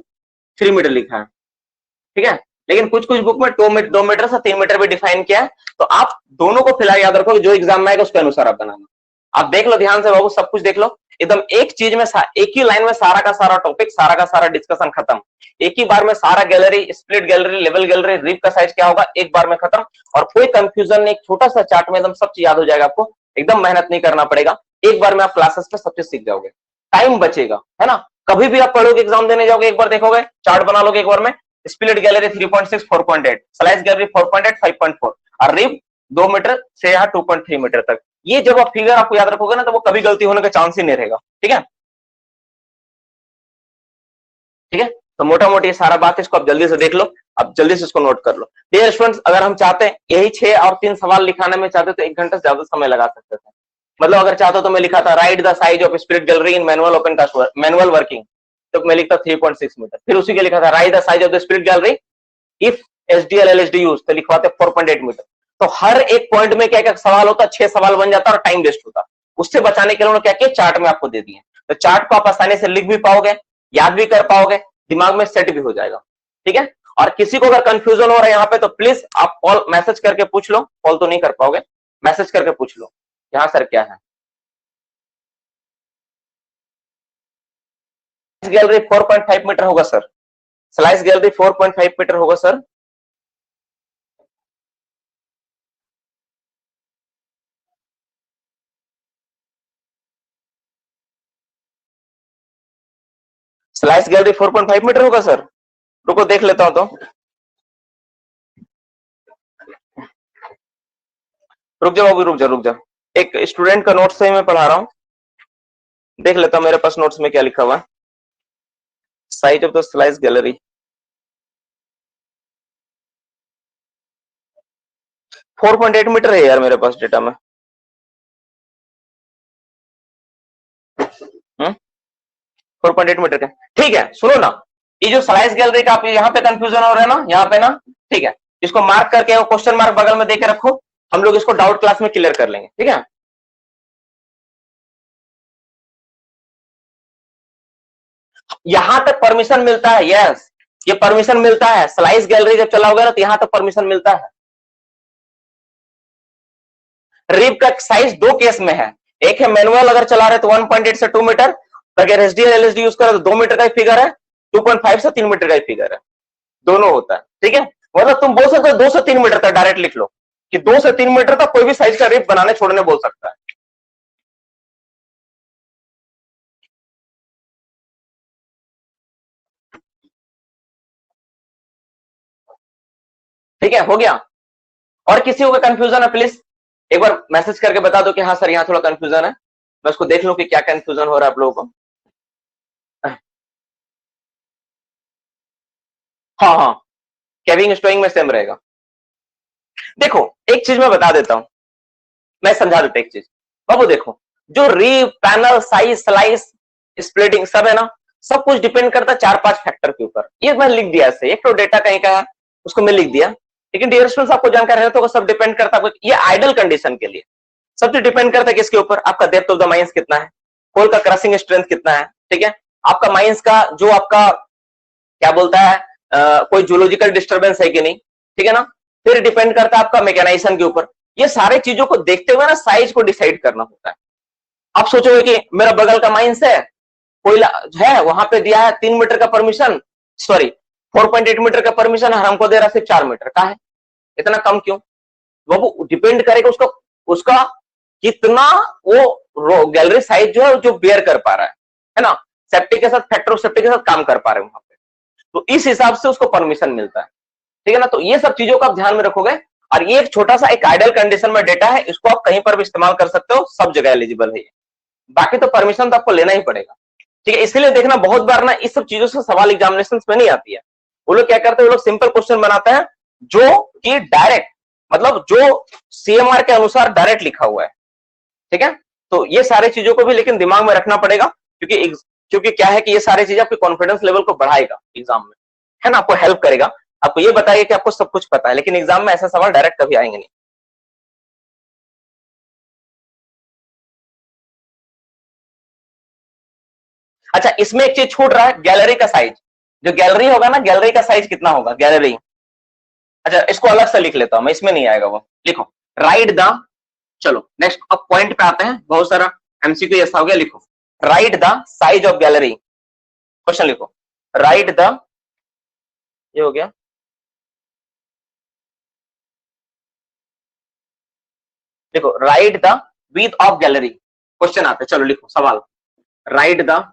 3 मीटर लिखा है, ठीक है। लेकिन कुछ कुछ बुक में 2 मीटर से 3 मीटर भी डिफाइन किया है। तो आप दोनों को फिलहाल याद रखो, जो एग्जाम में आएगा उसके अनुसार आप बनाना। आप देख लो ध्यान से बाबू, सब कुछ देख लो, एकदम एक चीज में एक ही लाइन में सारा का सारा टॉपिक, सारा का सारा डिस्कशन खत्म। एक ही बार में सारा gallery, split gallery, level gallery, rib का साइज क्या होगा, एक बार में खत्म। और कोई कंफ्यूजन नहीं, एक छोटा सा चार्ट में एकदम सब चीज याद हो जाएगा आपको, एकदम मेहनत नहीं करना पड़ेगा, एक बार में आप क्लासेस में सब चीज सीख जाओगे, टाइम बचेगा, है ना। कभी भी आप पढ़ोगे, एग्जाम देने जाओगे, एक बार देखोगे, चार्ट बना लोगे एक बार में, स्प्लिट गैलरी 3.6 4.8, स्लाइस गैलरी 4.8 5.4, और रिब 2 मीटर से यहाँ 2.3 मीटर तक। ये जब आप फिगर आपको याद रखोगे ना तो वो कभी गलती होने का चांस ही नहीं रहेगा, ठीक है, ठीक है। तो मोटा मोटी सारा बात, इसको आप जल्दी से देख लो, अब जल्दी से इसको नोट कर लो। डियर स्टूडेंट्स, अगर हम चाहते हैं यही 6 और 3 सवाल लिखाने में चाहते तो 1 घंटे से ज्यादा समय लगा सकते थे। मतलब अगर चाहता तो मैं लिखा था write the size of split gallery in manual open cast manual working, तो मैं लिखता 3.6 मीटर। फिर उसी के लिखा था write the size of the split gallery if SDL LSD use, तो लिखवाते 4.8 मीटर। तो हर एक पॉइंट में क्या क्या सवाल होता, 6 सवाल बन जाता और टाइम वेस्ट होता। उससे बचाने के लिए उन्होंने क्या किया, चार्ट में आपको दे दिए। तो चार्ट को आप आसानी से लिख भी पाओगे, याद भी कर पाओगे, दिमाग में सेट भी हो जाएगा, ठीक है। और किसी को अगर कंफ्यूजन हो रहा है यहाँ पे तो प्लीज आप कॉल मैसेज करके पूछ लो, कॉल तो नहीं कर पाओगे, मैसेज करके पूछ लो यहाँ सर क्या है। गैलरी 4.5 मीटर होगा सर, स्लाइस गैलरी 4.5 मीटर होगा सर। स्लाइस गैलरी 4.5 मीटर होगा सर, रुको देख लेता हूं तो, रुक जाओ अभी, रुक जाओ, एक स्टूडेंट का नोट्स से मैं पढ़ा रहा हूं, देख लेता हूं मेरे पास नोट्स में क्या लिखा हुआ है। Size of the slice gallery 4.8 metre है यार मेरे पास डेटा में, 4.8 मीटर का, ठीक है। सुनो ना, ये जो स्लाइस गैलरी का आप यहाँ पे कंफ्यूजन हो रहा है ना, यहाँ पे ना, ठीक है, इसको मार्क करके क्वेश्चन मार्क बगल में देके रखो, हम लोग इसको डाउट क्लास में क्लियर कर लेंगे, ठीक है। यहां तक परमिशन मिलता है, यस, ये परमिशन मिलता है, स्लाइस गैलरी जब चलाओगे ना तो यहां तक परमिशन मिलता है। रिब का साइज 2 केस में है, एक है मैनुअल अगर चला रहे तो 1.8 से 2 मीटर, अगर एसडीएल एलएसडी यूज करे तो 2 मीटर का ही फिगर है, 2.5 से 3 मीटर का ही फिगर है, दोनों होता है, ठीक है। मतलब तुम बोल सकते हो 2 से 3 मीटर तक डायरेक्ट लिख लो कि 2 से 3 मीटर तक कोई भी साइज का रिब बनाने छोड़ने बोल सकता है, है, हो गया। और किसी को कंफ्यूजन है प्लीज एक बार मैसेज करके बता दो कि हाँ सर यहाँ थोड़ा कंफ्यूजन है, मैं उसको देख लूं कि क्या कंफ्यूजन हो रहा है आप लोगों को। हाँ हाँ, कैविंग स्टोइंग में सेम रहेगा। देखो एक चीज मैं बता देता हूं, मैं समझा देता एक चीज बाबू। देखो जो री पैनल साइज स्लाइस स्प्लिटिंग सब है ना, सब कुछ डिपेंड करता है 4-5 फैक्टर के ऊपर। ये मैं लिख दिया ऐसे, एक तो डेटा कहीं का है उसको मैं लिख दिया, लेकिन डियर स्टूडेंट्स आपको जानकारी है तो सब डिपेंड करता है। ये आइडल कंडीशन के लिए सब कुछ डिपेंड करता है किसके ऊपर, आपका डेप्थ ऑफ द माइंस कितना है, कोल का क्रशिंग स्ट्रेंथ कितना है, ठीक है, आपका माइंस का जो आपका क्या बोलता है कोई जूलॉजिकल डिस्टर्बेंस है कि नहीं, ठीक है ना। फिर डिपेंड करता है आपका मैकेनाइजेशन के ऊपर। ये सारे चीजों को देखते हुए ना साइज को डिसाइड करना होता है। आप सोचोगे कि मेरा बगल का माइंस है, कोयला है, वहां पे दिया है 3 मीटर का परमिशन, सॉरी 4.8 मीटर का परमिशन है, हमको दे रहा है सिर्फ 4 मीटर का है, इतना कम क्यों? वो डिपेंड करेगा उसका उसका कितना वो गैलरी साइज जो है जो बेयर कर पा रहा है ना, सेफ्टी के साथ, फैक्टर ऑफ सेफ्टी के साथ काम कर पा रहे हैं वहां पे, तो इस हिसाब से उसको परमिशन मिलता है, ठीक है ना। तो ये सब चीजों को आप ध्यान में रखोगे। और ये एक छोटा सा एक आइडल कंडीशन में डेटा है, इसको आप कहीं पर भी इस्तेमाल कर सकते हो, सब जगह एलिजिबल है। बाकी तो परमिशन तो आपको लेना ही पड़ेगा, ठीक है। इसलिए देखना बहुत बार ना इस सब चीजों से सवाल एग्जामिनेशन में नहीं आती है। वो लोग क्या करते हैं, वो लोग सिंपल क्वेश्चन बनाते हैं जो कि डायरेक्ट मतलब जो सीएमआर के अनुसार डायरेक्ट लिखा हुआ है, ठीक है। तो ये सारी चीजों को भी लेकिन दिमाग में रखना पड़ेगा, क्योंकि क्या है कि ये सारी चीजें आपके कॉन्फिडेंस लेवल को बढ़ाएगा एग्जाम में, है ना, आपको हेल्प करेगा। आपको ये बताइए कि आपको सब कुछ पता है, लेकिन एग्जाम में ऐसा सवाल डायरेक्ट कभी आएंगे नहीं। अच्छा, इसमें एक चीज छूट रहा है, गैलरी का साइज। जो गैलरी होगा ना, गैलरी का साइज कितना होगा गैलरी। अच्छा, इसको अलग से लिख लेता हूं मैं, इसमें नहीं आएगा वो, लिखो राइट द, चलो नेक्स्ट अब पॉइंट पे आते हैं, बहुत सारा एमसीक्यू ऐसा हो गया। लिखो right the size of gallery, question लिखो राइट द, ये हो गया, देखो right the width of gallery, question आते, चलो लिखो सवाल, right the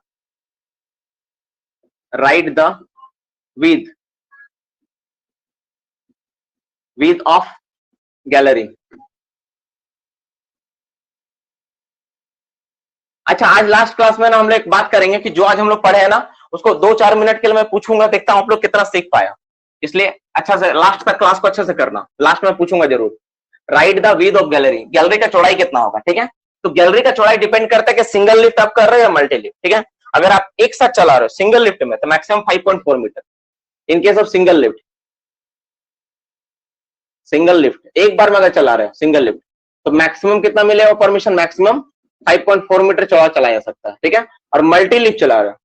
width of gallery. अच्छा, आज लास्ट क्लास में ना हम लोग एक बात करेंगे कि जो आज हम लोग पढ़े हैं ना, उसको 2-4 मिनट के लिए मैं पूछूंगा, देखता हूं आप लोग कितना सीख पाया। इसलिए अच्छा से लास्ट तक क्लास को अच्छे से करना, लास्ट में पूछूंगा जरूर। Right the width of gallery, gallery का चौड़ाई कितना होगा, ठीक है। तो गैलरी का चौड़ाई डिपेंड करता है कि सिंगल लिफ्ट आप कर रहे हो या मल्टी लिफ्ट, ठीक है। अगर आप एक साथ चला रहे हो सिंगल लिफ्ट में तो maximum 5.4 metre, in case of single lift एक बार में अगर चला रहे हो सिंगल लिफ्ट, तो मैक्सिमम कितना मिलेगा परमिशन, मैक्सिमम 5.4 मीटर चौड़ा चलाया जा सकता है, ठीक है। और मल्टी लिफ्ट चला रहे हो,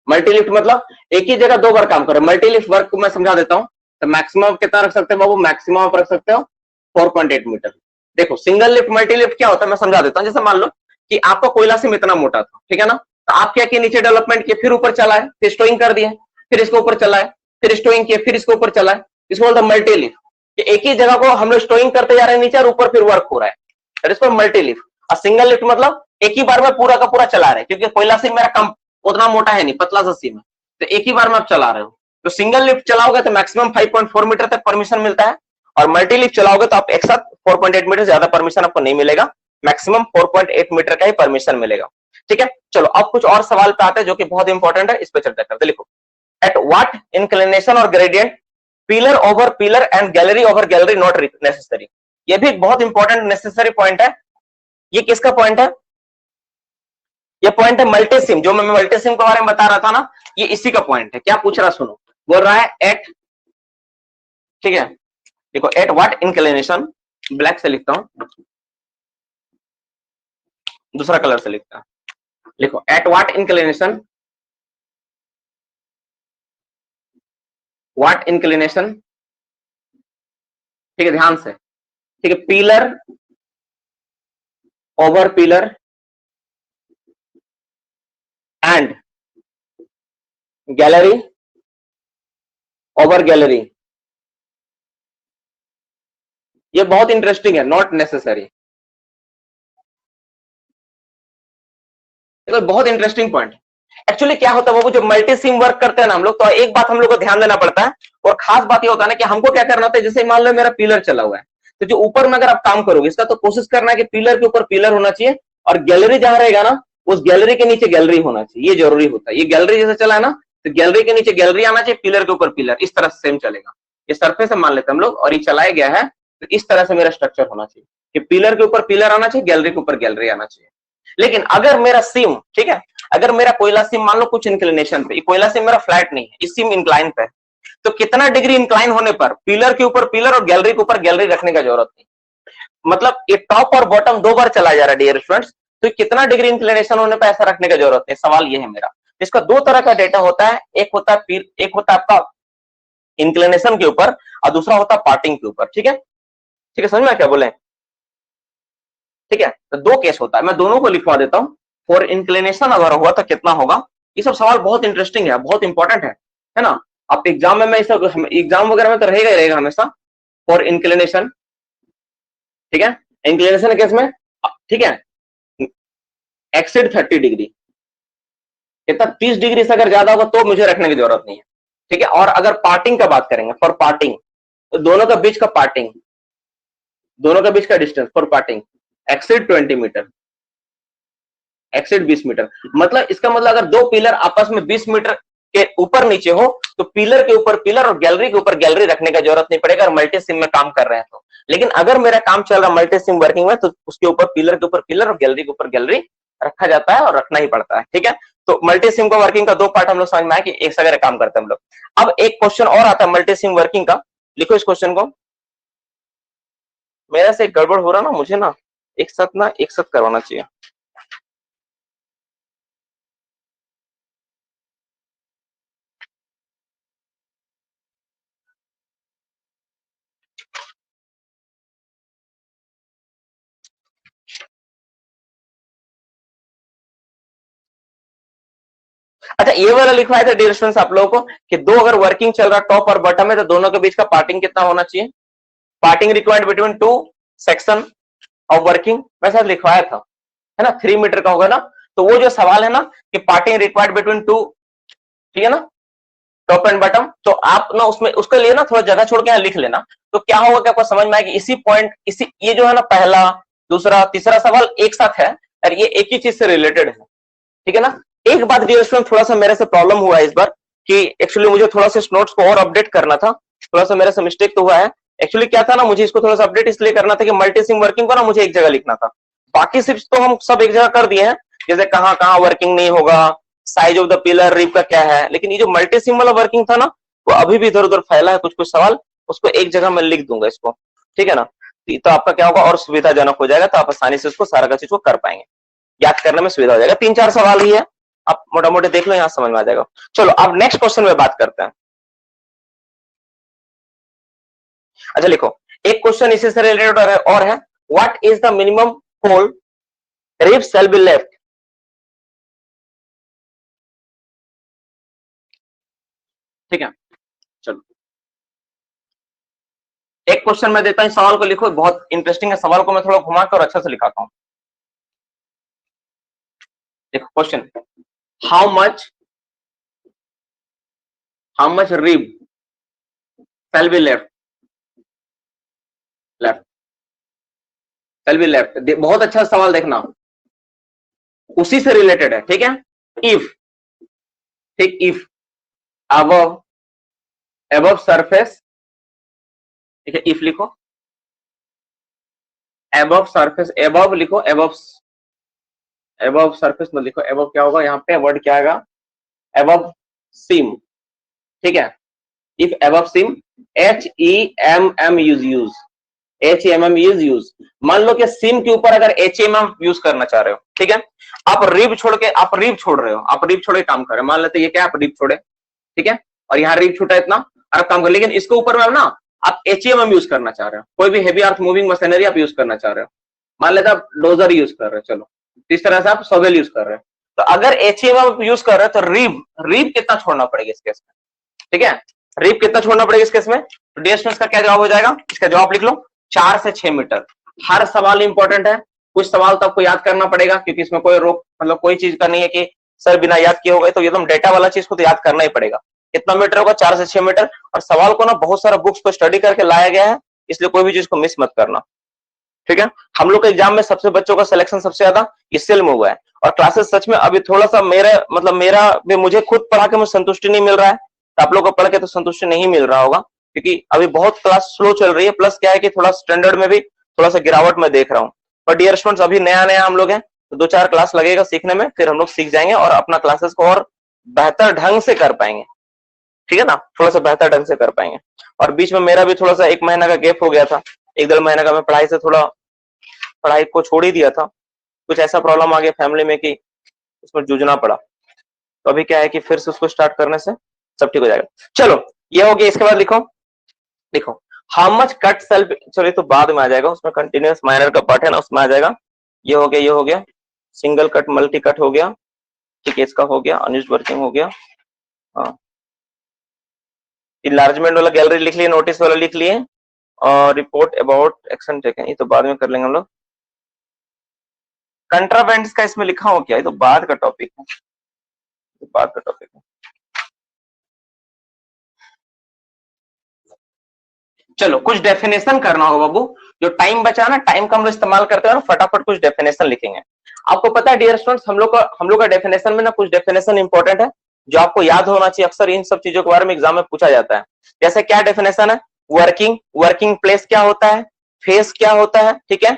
मल्टी लिफ्ट मतलब एक ही जगह 2 बार काम कर रहे हो। मल्टी लिफ्ट वर्क को मैं समझा देता हूं, तो मैक्सिमम कितना रख सकते हो बाबू, मैक्सिमम आप रख सकते हो 4.8 मीटर। देखो सिंगल लिफ्ट मल्टी लिफ्ट क्या होता है मैं समझा देता हूं। जैसे मान लो कि आपका कोयला सिम इतना मोटा था, ठीक है ना, तो आप क्या किए, नीचे डेवलपमेंट किए, फिर ऊपर चला है, फिर स्टोइंग कर दिए, फिर इसको ऊपर चला है, फिर स्टोइंग किए, फिर इसको ऊपर चला है, इसको बोलते हैं मल्टी लिफ्ट। एक ही जगह को हम लोग स्टोइंग करते जा रहे हैं नीचे और ऊपर फिर वर्क हो रहा है, that is called multi lift. और सिंगल लिफ्ट मतलब एक ही बार में पूरा का पूरा चला रहे हैं, क्योंकि कोयला सिम मेरा कम उतना मोटा है नहीं, पतला सा सिम है, तो एक ही बार में आप चला रहे हो। तो सिंगल लिफ्ट चलाओगे तो मैक्सिमम 5.4 मीटर तक परमिशन मिलता है, और मल्टी लिफ्ट चलाओगे तो आप एक साथ 4.8 मीटर ज्यादा परमिशन आपको नहीं मिलेगा, मैक्सिमम 4.8 मीटर का ही परमिशन मिलेगा, ठीक है। चलो अब कुछ और सवाल पे आते हैं जो कि बहुत इंपॉर्टेंट है, इस पे चर्चा करते हैं। लिखो एट व्हाट इंक्लिनेशन और gradient pillar over pillar and gallery over gallery not necessary. ये भी बहुत इंपॉर्टेंट नेसेसरी पॉइंट है। ये किसका पॉइंट है, ये पॉइंट है मल्टीसिम, जो मैं मल्टीसिम के बारे में बता रहा था ना, ये इसी का पॉइंट है। क्या पूछ रहा सुनो, बोल रहा है एट, ठीक है, देखो एट व्हाट इंक्लिनेशन, ब्लैक से लिखता हूं, दूसरा कलर से लिखता हूं, लिखो at what inclination, what inclination, ठीक है ध्यान से, ठीक है, pillar over pillar and gallery over gallery, ये बहुत इंटरेस्टिंग है, नॉट नेसेसरी। देखो बहुत इंटरेस्टिंग पॉइंट, एक्चुअली क्या होता है वो, जब मल्टी सिम वर्क करते हैं ना हम लोग, तो एक बात हम लोग को ध्यान देना पड़ता है, और खास बात ये होता है ना कि हमको क्या करना होता है, जैसे मान लो मेरा पिलर चला हुआ है, तो जो ऊपर में अगर आप काम करोगे इसका, तो कोशिश करना है कि पिलर के ऊपर पिलर होना चाहिए, और गैलरी जहां रहेगा ना, उस गैलरी के नीचे गैलरी होना चाहिए, ये जरूरी होता है। ये गैलरी जैसे चला है ना, तो गैलरी के नीचे गैलरी आना चाहिए, पिलर के ऊपर पिलर, इस तरह से सेम चलेगा। ये सरफेस से मान लेते हैं हम लोग, और ये चलाया गया है, तो इस तरह से मेरा स्ट्रक्चर होना चाहिए कि पिलर के ऊपर पिलर आना चाहिए, गैलरी के ऊपर गैलरी आना चाहिए। लेकिन अगर मेरा सिम, ठीक है, अगर मेरा कोयला सिम मान लो कुछ इंक्लिनेशन पे, कोयला सिम मेरा फ्लैट नहीं है, इस सिम इंक्लाइन पे है, तो कितना डिग्री इंक्लाइन होने पर पिलर के ऊपर पिलर और गैलरी के ऊपर गैलरी रखने का जरूरत नहीं। मतलब ये टॉप और बॉटम दो बार चला जा रहा है डियर स्टूडेंट्स, तो कितना डिग्री इंक्लिनेशन होने पर ऐसा रखने का जरूरत नहीं। सवाल ये है मेरा। इसका दो तरह का डेटा होता है, एक होता है आपका इंक्लिनेशन के ऊपर, और दूसरा होता है पार्टिंग के ऊपर। ठीक है, ठीक है, समझ में क्या बोले? ठीक है, तो दो केस होता है, मैं दोनों को लिखवा देता हूं। फॉर इंक्लिनेशन अगर हुआ तो कितना होगा। ये सब सवाल बहुत इंटरेस्टिंग है, बहुत इंपॉर्टेंट है ना। आप एग्जाम में, मैं एग्जाम वगैरह में तो रहेगा ही रहेगा हमेशा। फॉर इंक्लिनेशन, ठीक है, इंक्लिनेशन केस में, ठीक है, एक्सिड 30 डिग्री, कितना 30 डिग्री से अगर ज्यादा होगा तो मुझे रखने की जरूरत नहीं है। ठीक है, और अगर पार्टिंग का बात करेंगे, फॉर पार्टिंग, तो दोनों का बीच का पार्टिंग, दोनों का बीच का distance for parting exceed 20 metre, exceed 20 metre. मतलब इसका मतलब अगर दो पिलर आपस में 20 मीटर के ऊपर नीचे हो, तो पिलर के ऊपर पिलर और गैलरी के ऊपर गैलरी रखने का जरूरत नहीं पड़ेगा, और मल्टी सिम में काम कर रहे हैं तो। लेकिन अगर मेरा काम चल रहा है मल्टी सिम वर्किंग में, तो उसके ऊपर पिलर के ऊपर पिलर और गैलरी के ऊपर गैलरी रखा जाता है, और रखना ही पड़ता है। ठीक है, तो मल्टी सिम का वर्किंग का दो पार्ट हम लोग समझ में आए कि एक जगह काम करते हैं हम लोग। अब एक क्वेश्चन और आता है मल्टी सिम वर्किंग का, लिखो इस क्वेश्चन को। मेरा से गड़बड़ हो रहा ना, मुझे ना एक साथ करवाना चाहिए। अच्छा, ये वाला लिखवाया था डियर स्टूडेंट्स आप लोगों को कि दो अगर वर्किंग चल रहा टॉप और बॉटम है, तो दोनों के बीच का पार्टिंग कितना होना चाहिए। Parting required between two section of working, वैसा लिखवाया था, है ना, 3 मीटर का होगा ना। तो वो जो सवाल है ना कि पार्टिंग रिक्वायर्ड बिटवीन टू, ठीक है ना, टॉप एंड बॉटम, तो आप ना उसमें उसके लिए ना थोड़ा जगह छोड़ के यहाँ लिख लेना। तो क्या होगा कि आपको समझ में आएगा, इसी पॉइंट, इसी ये जो है ना पहला दूसरा तीसरा सवाल एक साथ है, और ये एक ही चीज से रिलेटेड है। ठीक है ना। एक बात डियर स्टूडेंट, थोड़ा सा मेरे से प्रॉब्लम हुआ है इस बार कि एक्चुअली मुझे थोड़ा सा नोट्स को और अपडेट करना था, थोड़ा सा मेरे से मिस्टेक तो हुआ है। एक्चुअली क्या था ना, मुझे इसको थोड़ा सा अपडेट इसलिए करना था कि मल्टी सिम वर्किंग को ना मुझे एक जगह लिखना था, बाकी सिर्फ तो हम सब एक जगह कर दिए हैं, जैसे कहाँ कहाँ वर्किंग नहीं होगा, size of the pillar, rib का क्या है। लेकिन ये जो मल्टी सिम वाला वर्किंग था ना, वो अभी भी इधर उधर फैला है, कुछ कुछ सवाल उसको एक जगह मैं लिख दूंगा इसको। ठीक है ना, तो आपका क्या होगा और सुविधाजनक हो जाएगा, तो आप आसानी से उसको सारा का चीज को कर पाएंगे, याद करने में सुविधा हो जाएगा। 3-4 सवाल ही है, आप मोटा मोटे देख लो, यहां समझ में आ जाएगा। चलो अब नेक्स्ट क्वेश्चन में बात करते हैं। अच्छा लिखो, एक क्वेश्चन इसी से रिलेटेड और है, what is the minimum whole rib shall be left. ठीक है, चलो एक क्वेश्चन मैं देता हूं, सवाल को लिखो, बहुत इंटरेस्टिंग है, सवाल को मैं थोड़ा घुमा कर अच्छा से लिखाता हूं। देखो question, how much rib shell be left, left shell be left. बहुत अच्छा सवाल, देखना उसी से रिलेटेड है। ठीक है, इफ, ठीक, इफ अबव अबव सरफेस, ठीक है, इफ लिखो, अबव सरफेस, अबव लिखो, अबव सरफेस मत लिखो, अबव क्या होगा यहाँ पे, वर्ड क्या आएगा, अबव सिम। ठीक है, if above SIM, HEMM use, HEMM use. मान लो कि सिम के ऊपर अगर HEMM यूज करना चाह रहे हो, ठीक है, आप रिब छोड़ के, आप रिब छोड़ रहे हो, आप रिब छोड़ के काम कर रहे हो, मान लेते ये क्या, आप रिब छोड़े, ठीक है, और यहाँ रिब छूटा इतना, और आप काम कर, लेकिन इसके ऊपर में ना आप HEMM यूज करना चाह रहे हो, कोई भी हेवी अर्थ मूविंग मशीनरी आप यूज करना चाह रहे हो, मान लेते आप डोजर यूज कर रहे हो, चलो इस तरह से आप सॉवेल यूज कर रहे हो, तो अगर HEMM यूज कर रहे हो तो रिब कितना छोड़ना पड़ेगा इस केस में। ठीक है, रिब कितना छोड़ना पड़ेगा इस केस में, तो डिस्टेंस का क्या जवाब हो जाएगा, इसका जवाब लिख लो 4 से 6 मीटर। हर सवाल इंपॉर्टेंट है, कुछ सवाल तो आपको याद करना पड़ेगा, क्योंकि इसमें कोई रोक, मतलब कोई चीज का नहीं है कि सर बिना याद किए हो गए, तो एकदम डेटा वाला चीज को तो याद करना ही पड़ेगा। कितना मीटर होगा? 4 से 6 मीटर। और सवाल को ना बहुत सारा बुक्स को स्टडी करके लाया गया है, इसलिए कोई भी चीज को मिस मत करना, ठीक है। हम लोग के एग्जाम में सबसे बच्चों का सिलेक्शन सबसे ज्यादा इससेल में हुआ है। और क्लासेस सच में अभी थोड़ा सा मेरा भी, मुझे खुद पढ़ा के मुझे संतुष्टि नहीं मिल रहा है, तो आप लोगों को पढ़ के तो संतुष्टि नहीं मिल रहा होगा, क्योंकि अभी बहुत क्लास स्लो चल रही है। प्लस क्या है कि थोड़ा स्टैंडर्ड में भी थोड़ा सा गिरावट में देख रहा हूँ। पर डियर स्टूडेंट्स, अभी नया नया हम लोग हैं, तो 2-4 क्लास लगेगा सीखने में, फिर हम लोग सीख जाएंगे और अपना क्लासेस को और बेहतर ढंग से कर पाएंगे, ठीक है ना, थोड़ा सा बेहतर ढंग से कर पाएंगे। और बीच में मेरा भी थोड़ा सा 1 महीना का गैप हो गया था, 1-1.5 महीना का। मैं पढ़ाई को छोड़ ही दिया था, कुछ ऐसा प्रॉब्लम आ गया फैमिली में कि उसमें जूझना पड़ा। तो अभी क्या है कि फिर से उसको स्टार्ट करने से सब ठीक हो जाएगा। चलो ये हो गया। इसके बाद लिखो हाउ मच कट सेल्फ, चलिए तो बाद में आ जाएगा, उसमें कंटिन्यूअस माइनर का पार्ट है ना, उसमें आ जाएगा। ये हो गया सिंगल कट मल्टी कट हो गया, ठीक है, इसका हो गया, अनयूज्ड वर्किंग हो गया। हाँ, इनलार्जमेंट वाला गैलरी लिख लिए, नोटिस वाला लिख लिए, और रिपोर्ट अबाउट एक्शन टेकन ये तो बाद में कर लेंगे हम लोग। कंट्राबेंड्स का इसमें लिखा हो क्या? ये तो बाद का टॉपिक है, बाद का टॉपिक है। चलो कुछ डेफिनेशन करना होगा बाबू, जो टाइम बचा ना, टाइम का हम लोग इस्तेमाल करते हैं, फटाफट कुछ डेफिनेशन लिखेंगे। आपको पता है डियर स्टूडेंट्स, हम लोग का डेफिनेशन में ना कुछ डेफिनेशन इंपॉर्टेंट है जो आपको याद होना चाहिए। अक्सर इन सब चीजों के बारे में एग्जाम में पूछा जाता है। जैसे क्या डेफिनेशन है? वर्किंग प्लेस क्या होता है, फेस क्या होता है, ठीक है,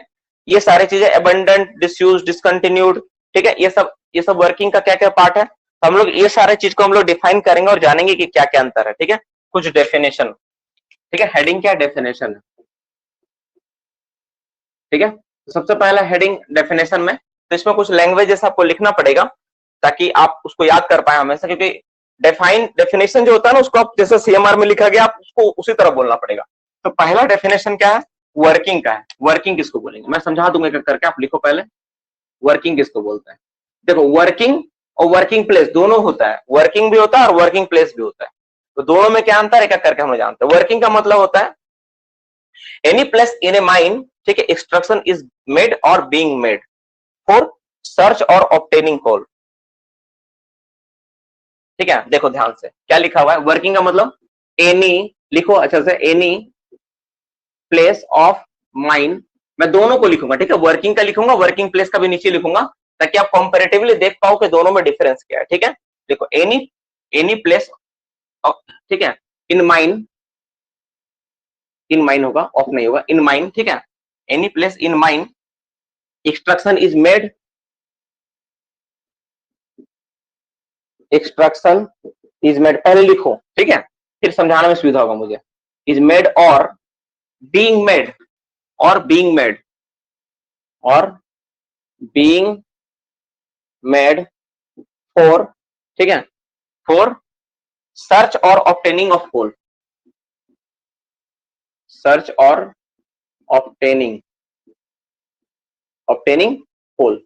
ये सारी चीजें, एबंडेंट, डिसयूज, डिसकंटिन्यूड, ठीक है, ये सब वर्किंग का क्या क्या पार्ट है। तो हम लोग ये सारे चीज को हम लोग डिफाइन करेंगे और जानेंगे कि क्या क्या अंतर है, ठीक है। कुछ डेफिनेशन, ठीक है, हेडिंग क्या डेफिनेशन है, ठीक है। तो सबसे पहला हेडिंग डेफिनेशन में, तो इसमें कुछ लैंग्वेज जैसा आपको लिखना पड़ेगा ताकि आप उसको याद कर पाए हमेशा, क्योंकि डेफिनेशन जो होता है ना, उसको आप जैसे सीएमआर में लिखा गया, आप उसको उसी तरह बोलना पड़ेगा। तो पहला डेफिनेशन क्या है? वर्किंग का है। वर्किंग किसको बोलेंगे मैं समझा दूंगा एक करके, आप लिखो पहले वर्किंग किसको बोलते हैं। देखो वर्किंग और वर्किंग प्लेस दोनों होता है, वर्किंग भी होता है और वर्किंग प्लेस भी होता है। तो दोनों में क्या अंतर है, एक एक करके हम लोग जानते हैं। वर्किंग का मतलब होता है any place in A mine, ठीक है, इंस्ट्रक्शन इज मेड और बीइंग मेड फॉर सर्च और ऑब्टेनिंग कॉल, ठीक है। देखो ध्यान से क्या लिखा हुआ है, वर्किंग का मतलब एनी, लिखो अच्छा से, एनी प्लेस ऑफ माइन, मैं दोनों को लिखूंगा, ठीक है, वर्किंग का लिखूंगा, वर्किंग प्लेस का भी नीचे लिखूंगा, ताकि आप कंपैरेटिवली देख पाओ कि दोनों में डिफरेंस क्या है, ठीक है। देखो एनी प्लेस, ठीक है, इन माइन होगा, ऑफ नहीं होगा, इन माइन, ठीक है, any place in mine instruction is made, instruction is made, पहले लिखो, ठीक है, फिर समझाने में सुविधा होगा मुझे। इज मेड और बीइंग मेड, और बीइंग मेड, और बीइंग मेड फॉर, ठीक है, फॉर सर्च और ऑब्टेनिंग ऑफ कॉल, सर्च और ऑब्टेनिंग कॉल,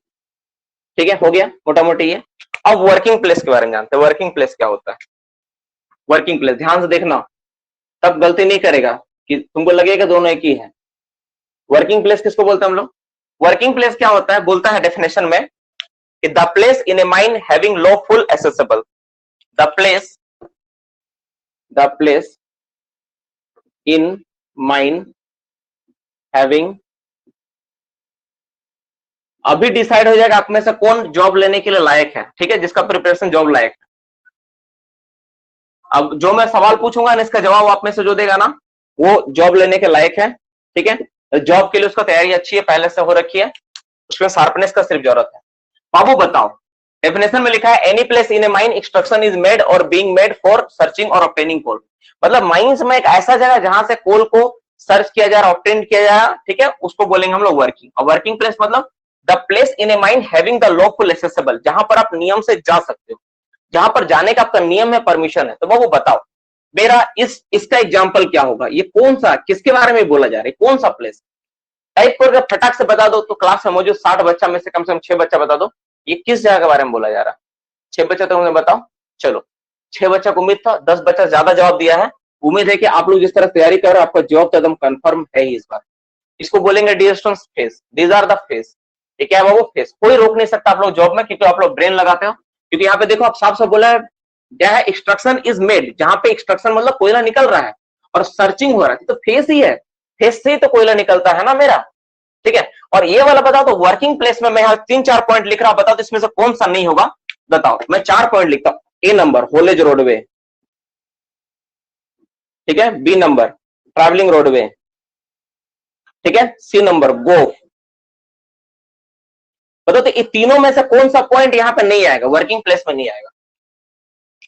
ठीक है, हो गया मोटा मोटी ये। अब वर्किंग प्लेस के बारे में जानते हैं। वर्किंग प्लेस क्या होता है? वर्किंग प्लेस ध्यान से देखना, तब गलती नहीं करेगा कि तुमको लगेगा दोनों एक ही है। वर्किंग प्लेस किसको बोलते हैं हम लोग? वर्किंग प्लेस क्या होता है, बोलता है डेफिनेशन में, the place in A mine having lawful accessible, the place in mine having, अभी डिसाइड हो जाएगा आप में से कौन जॉब लेने के लिए लायक है, ठीक है, जिसका प्रिपरेशन जॉब लायक है। अब जो मैं सवाल पूछूंगा ना, इसका जवाब आप में से जो देगा ना, वो जॉब लेने के लायक है, ठीक है। जॉब के लिए उसका तैयारी अच्छी है, पहले से हो रखी है, उसमें शार्पनेस का सिर्फ जरूरत है। बाबू बताओ, डेफिनेशन में लिखा है any place in A mine instruction is made और बीइंग मेड फॉर सर्चिंग और ऑब्टेनिंग कोल, मतलब माइंस में एक ऐसा जगह जहां से कोल को सर्च किया जा रहा, ऑब्टेन किया जा रहा, ठीक है, उसको बोलेंगे हम लोग वर्किंग। और वर्किंग प्लेस मतलब the place in A mine having the lawful accessible, जहां पर आप नियम से जा सकते हो, जहां पर जाने का आपका नियम है, परमिशन है। तो बाबू बताओ मेरा इसका एग्जाम्पल क्या होगा, ये कौन सा, किसके बारे में बोला जा रहा है, कौन सा प्लेस? टाइप करके फटाक से बता दो, तो क्लास में मौजूद 60 बच्चा में से कम 6 बच्चा बता दो ये किस जगह के बारे में बोला जा रहा है। 6 बच्चा तो मुझे बताओ। चलो 6 बच्चा को उम्मीद था, 10 बच्चा ज्यादा जवाब दिया है। उम्मीद है कि आप लोग जिस तरह तैयारी कर रहे हो आपका जवाब तो एकदम कंफर्म है ही इस बार। इसको बोलेंगे dear students face, these are the face, ठीक है बाबू, फेस। कोई रोक नहीं सकता आप लोग जॉब में, क्योंकि आप लोग ब्रेन लगाते हो, क्योंकि यहाँ पे देखो आप साफ साफ बोला है क्या है, एक्सट्रैक्शन इज मेड, जहां पे एक्सट्रैक्शन मतलब कोयला निकल रहा है और सर्चिंग हो रहा है, तो फेस ही है, फेस से ही तो कोयला निकलता है ना मेरा, ठीक है। और ये वाला बताओ तो वर्किंग प्लेस में मैं यहाँ 3-4 पॉइंट लिख रहा हूं, बताओ तो इसमें से कौन सा नहीं होगा, बताओ। मैं 4 पॉइंट लिखता हूं। ए नंबर होलेज रोडवे, ठीक है। बी नंबर ट्रैवलिंग रोडवे, ठीक है। सी नंबर गोफ। बताओ तो ये तीनों में से कौन सा पॉइंट यहाँ पे नहीं आएगा, वर्किंग प्लेस में नहीं आएगा,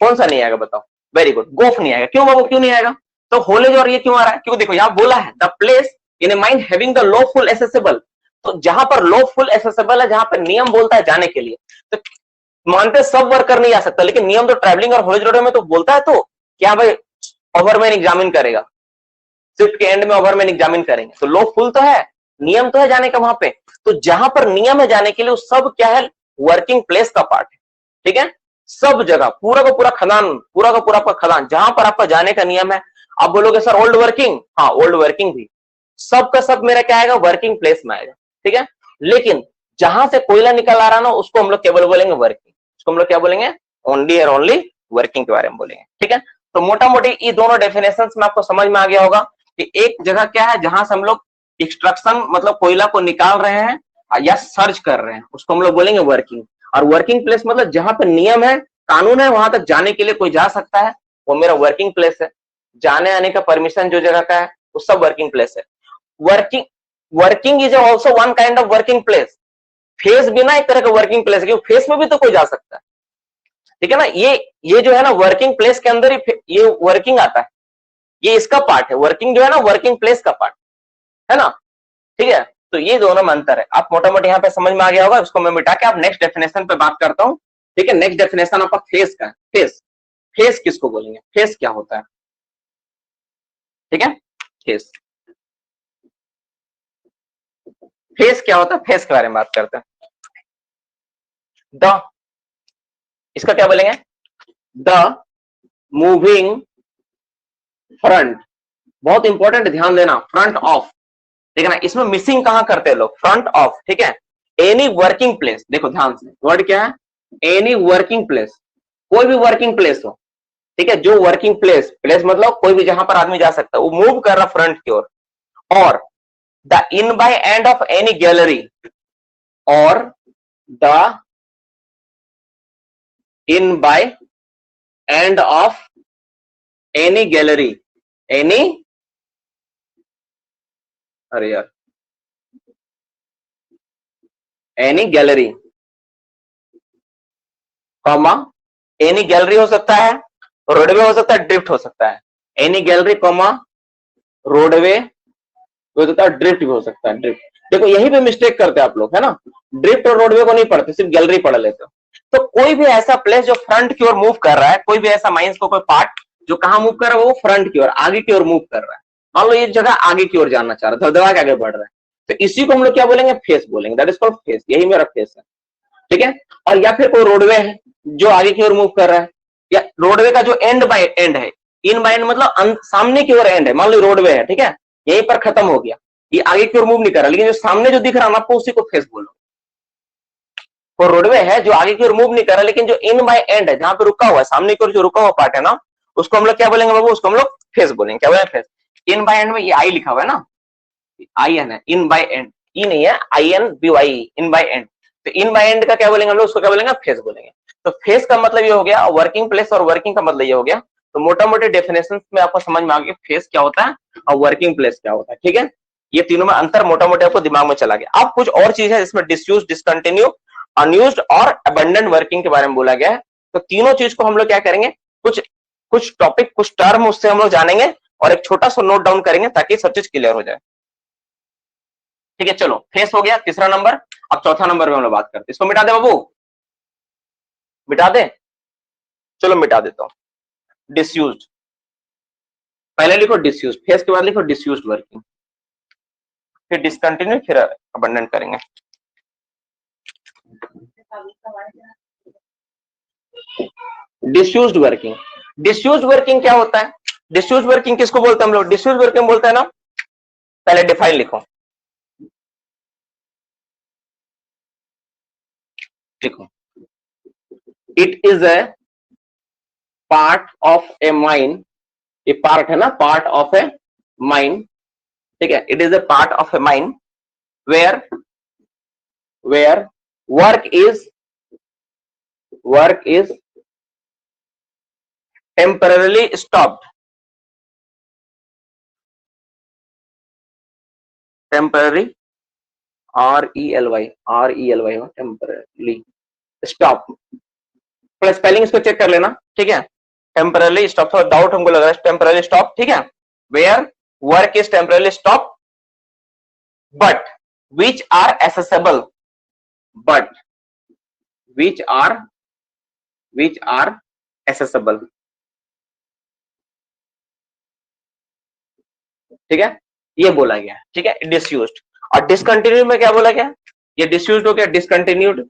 कौन सा नहीं आएगा बताओ। वेरी गुड, गोफ नहीं आएगा। क्यों बाबू क्यों नहीं आएगा? तो होलेज और ये क्यों आ रहा है? क्योंकि देखो यहां बोला है the place in a mind having the lawful accessible, तो जहां पर लॉफुल एसेसिबल है, जहां पर नियम बोलता है जाने के लिए, तो मानते सब वर्कर नहीं आ सकता, लेकिन नियम तो ट्रैवलिंग और होलेज रोड में तो बोलता है, तो क्या भाई ओवरमैन एग्जामिन करेगा, शिफ्ट के एंड में ओवरमैन एग्जामिन करेंगे, तो लॉफुल तो है, नियम तो है जाने का वहां पे, तो जहां पर नियम है जाने के लिए वो सब क्या है, वर्किंग प्लेस का पार्ट है, ठीक है। सब जगह पूरा का पूरा खदान, पूरा का पूरा आपका खदान, जहां पर आपका जाने का नियम है, आप बोलोगे सर ओल्ड वर्किंग, हाँ ओल्ड वर्किंग भी, सब का सब मेरा क्या आएगा, वर्किंग प्लेस में आएगा, ठीक है। लेकिन जहां से कोयला निकल आ रहा ना, उसको हम लोग केवल बोलेंगे वर्किंग, उसको हम लोग क्या बोलेंगे, ओनली और ओनली वर्किंग के बारे में बोलेंगे, ठीक है। तो मोटा मोटी ये दोनों डेफिनेशन में आपको समझ में आ गया होगा कि एक जगह क्या है जहां से हम लोग एक्सट्रैक्शन मतलब कोयला को निकाल रहे हैं या सर्च कर रहे हैं, उसको हम लोग बोलेंगे वर्किंग। और वर्किंग प्लेस मतलब जहां पर नियम है, कानून है, वहां तक जाने के लिए कोई जा सकता है, वो मेरा वर्किंग प्लेस है। जाने आने का परमिशन जो जगह का है वो सब वर्किंग प्लेस है। Working working is also one kind of working place. Face भी ना एक तरह का वर्किंग प्लेस है, क्योंकि फेस में भी तो कोई जा सकता है, ठीक है ना। ये जो है ना वर्किंग प्लेस के अंदर ही ये वर्किंग आता है, ये इसका पार्ट है, वर्किंग जो है ना वर्किंग प्लेस का पार्ट है ना, ठीक है। तो ये दोनों में अंतर है, आप मोटा मोटी यहाँ पे समझ में आ गया होगा। उसको मैं मिटा के आप नेक्स्ट डेफिनेशन पे बात करता हूँ, ठीक है। नेक्स्ट डेफिनेशन आपका फेस का है। फेस, फेस किसको बोलेंगे, फेस क्या होता है, ठीक है। फेस, फेस क्या होता है, फेस के बारे में बात करते हैं। द, इसका क्या बोलेंगे, द मूविंग फ्रंट, बहुत इंपॉर्टेंट ध्यान देना, फ्रंट ऑफ, ठीक है ना। इसमें मिसिंग कहां करते हैं लोग, फ्रंट ऑफ, ठीक है। एनी वर्किंग प्लेस, देखो ध्यान से वर्ड क्या है, एनी वर्किंग प्लेस, कोई भी वर्किंग प्लेस हो, ठीक है। जो वर्किंग प्लेस, प्लेस मतलब कोई भी जहां पर आदमी जा सकता है, वो मूव कर रहा फ्रंट की ओर, और the inbye end of any gallery, और the inbye end of any gallery, any, अरे यार, any gallery, comma, any gallery हो सकता है, रोडवे हो सकता है, ड्रिफ्ट हो सकता है, एनी गैलरी कॉमा रोडवे हो सकता है, ड्रिफ्ट भी हो सकता है, ड्रिफ्ट। देखो यही पे मिस्टेक करते हैं आप लोग, है ना, ड्रिफ्ट और रोडवे को नहीं पढ़ते, सिर्फ गैलरी पढ़ लेते हो। तो कोई भी ऐसा प्लेस जो फ्रंट की ओर मूव कर रहा है, कोई भी ऐसा माइंस को कोई पार्ट जो कहां मूव कर रहा है, वो फ्रंट की ओर, आगे की ओर मूव कर रहा है। मान लो ये जगह आगे की ओर जाना चाह रहा है, दबा के आगे बढ़ रहा है, तो इसी को हम लोग क्या बोलेंगे, फेस बोलेंगे, दैट इज कॉल्ड फेस, यही मेरा फेस है, ठीक है। और या फिर कोई रोडवे है जो आगे की ओर मूव कर रहा है, या रोडवे का जो एंड बाय एंड है, इन बाय एंड मतलब सामने की ओर एंड है, मान लो रोडवे है, ठीक है, यहीं पर खत्म हो गया, ये आगे की ओर मूव नहीं कर रहा, लेकिन जो सामने जो दिख रहा है आपको, उसी को फेस बोलो। वो रोडवे है जो आगे की ओर मूव नहीं कर रहा, लेकिन जो इन बाय एंड है, जहां पे रुका हुआ है, सामने की ओर जो रुका हुआ पार्ट है ना, उसको हम लोग क्या बोलेंगे बाबू, उसको हम लोग फेस बोलेंगे। क्या बोलेंगे, फेस। इन बाय एंड में ये आई लिखा हुआ है ना, आई एन है, इन बाय एंड, ई नहीं है, I N B Y, inbye end. तो इन बाय एंड का क्या बोलेंगे हम लोग, उसको क्या बोलेंगे, फेस बोलेंगे। तो फेस का मतलब ये हो गया, वर्किंग प्लेस और वर्किंग का मतलब ये हो गया। तो मोटा मोटे डेफिनेशन में आपको समझ में आ गया फेस क्या होता है और वर्किंग प्लेस क्या होता है, ठीक है। ये तीनों में अंतर मोटा मोटे आपको दिमाग में चला गया। अब कुछ और चीज है जिसमें डिसयूज, डिसकंटिन्यू, अनयूज्ड और अबंडेंट वर्किंग के बारे में बोला गया है। तो तीनों चीज को हम लोग क्या करेंगे, कुछ कुछ टॉपिक, कुछ टर्म उससे हम लोग जानेंगे और एक छोटा सा नोट डाउन करेंगे ताकि सब चीज क्लियर हो जाए, ठीक है। चलो फेस हो गया तीसरा नंबर। अब चौथा नंबर में हम लोग बात करते हैं, इसको मिटा दे बाबू, मिटा दे, चलो मिटा देता हूं। डिसयूज्ड, पहले लिखो डिसयूज्ड, फेस के बाद लिखो डिसयूज्ड वर्किंग, फिर डिसकंटिन्यू, फिर अबंडेंट करेंगे। डिसयूज्ड वर्किंग, डिसयूज्ड वर्किंग क्या होता है, डिसयूज्ड वर्किंग किसको बोलते हैं हम लोग, डिसयूज्ड वर्किंग बोलते हैं ना, पहले डिफाइन लिखो, लिखो it is a part of a mind, ये पार्ट है ना, पार्ट ऑफ ए माइंड, ठीक है, it is a part of a mind where where work is temporarily stopped, temporary, R E L Y हो, temporarily stop, plus spelling इसको check कर लेना, ठीक है, टेम्परली स्टॉप, थोड़ा डाउट हमको लग रहा है, टेम्परली स्टॉप, ठीक है, where work is temporarily stop but which are accessible, but which are accessible, ठीक है, ये बोला गया, ठीक है, डिसयूज्ड। और डिसकंटिन्यूड में क्या बोला गया, ये डिसयूज्ड हो गया, डिसकंटिन्यूड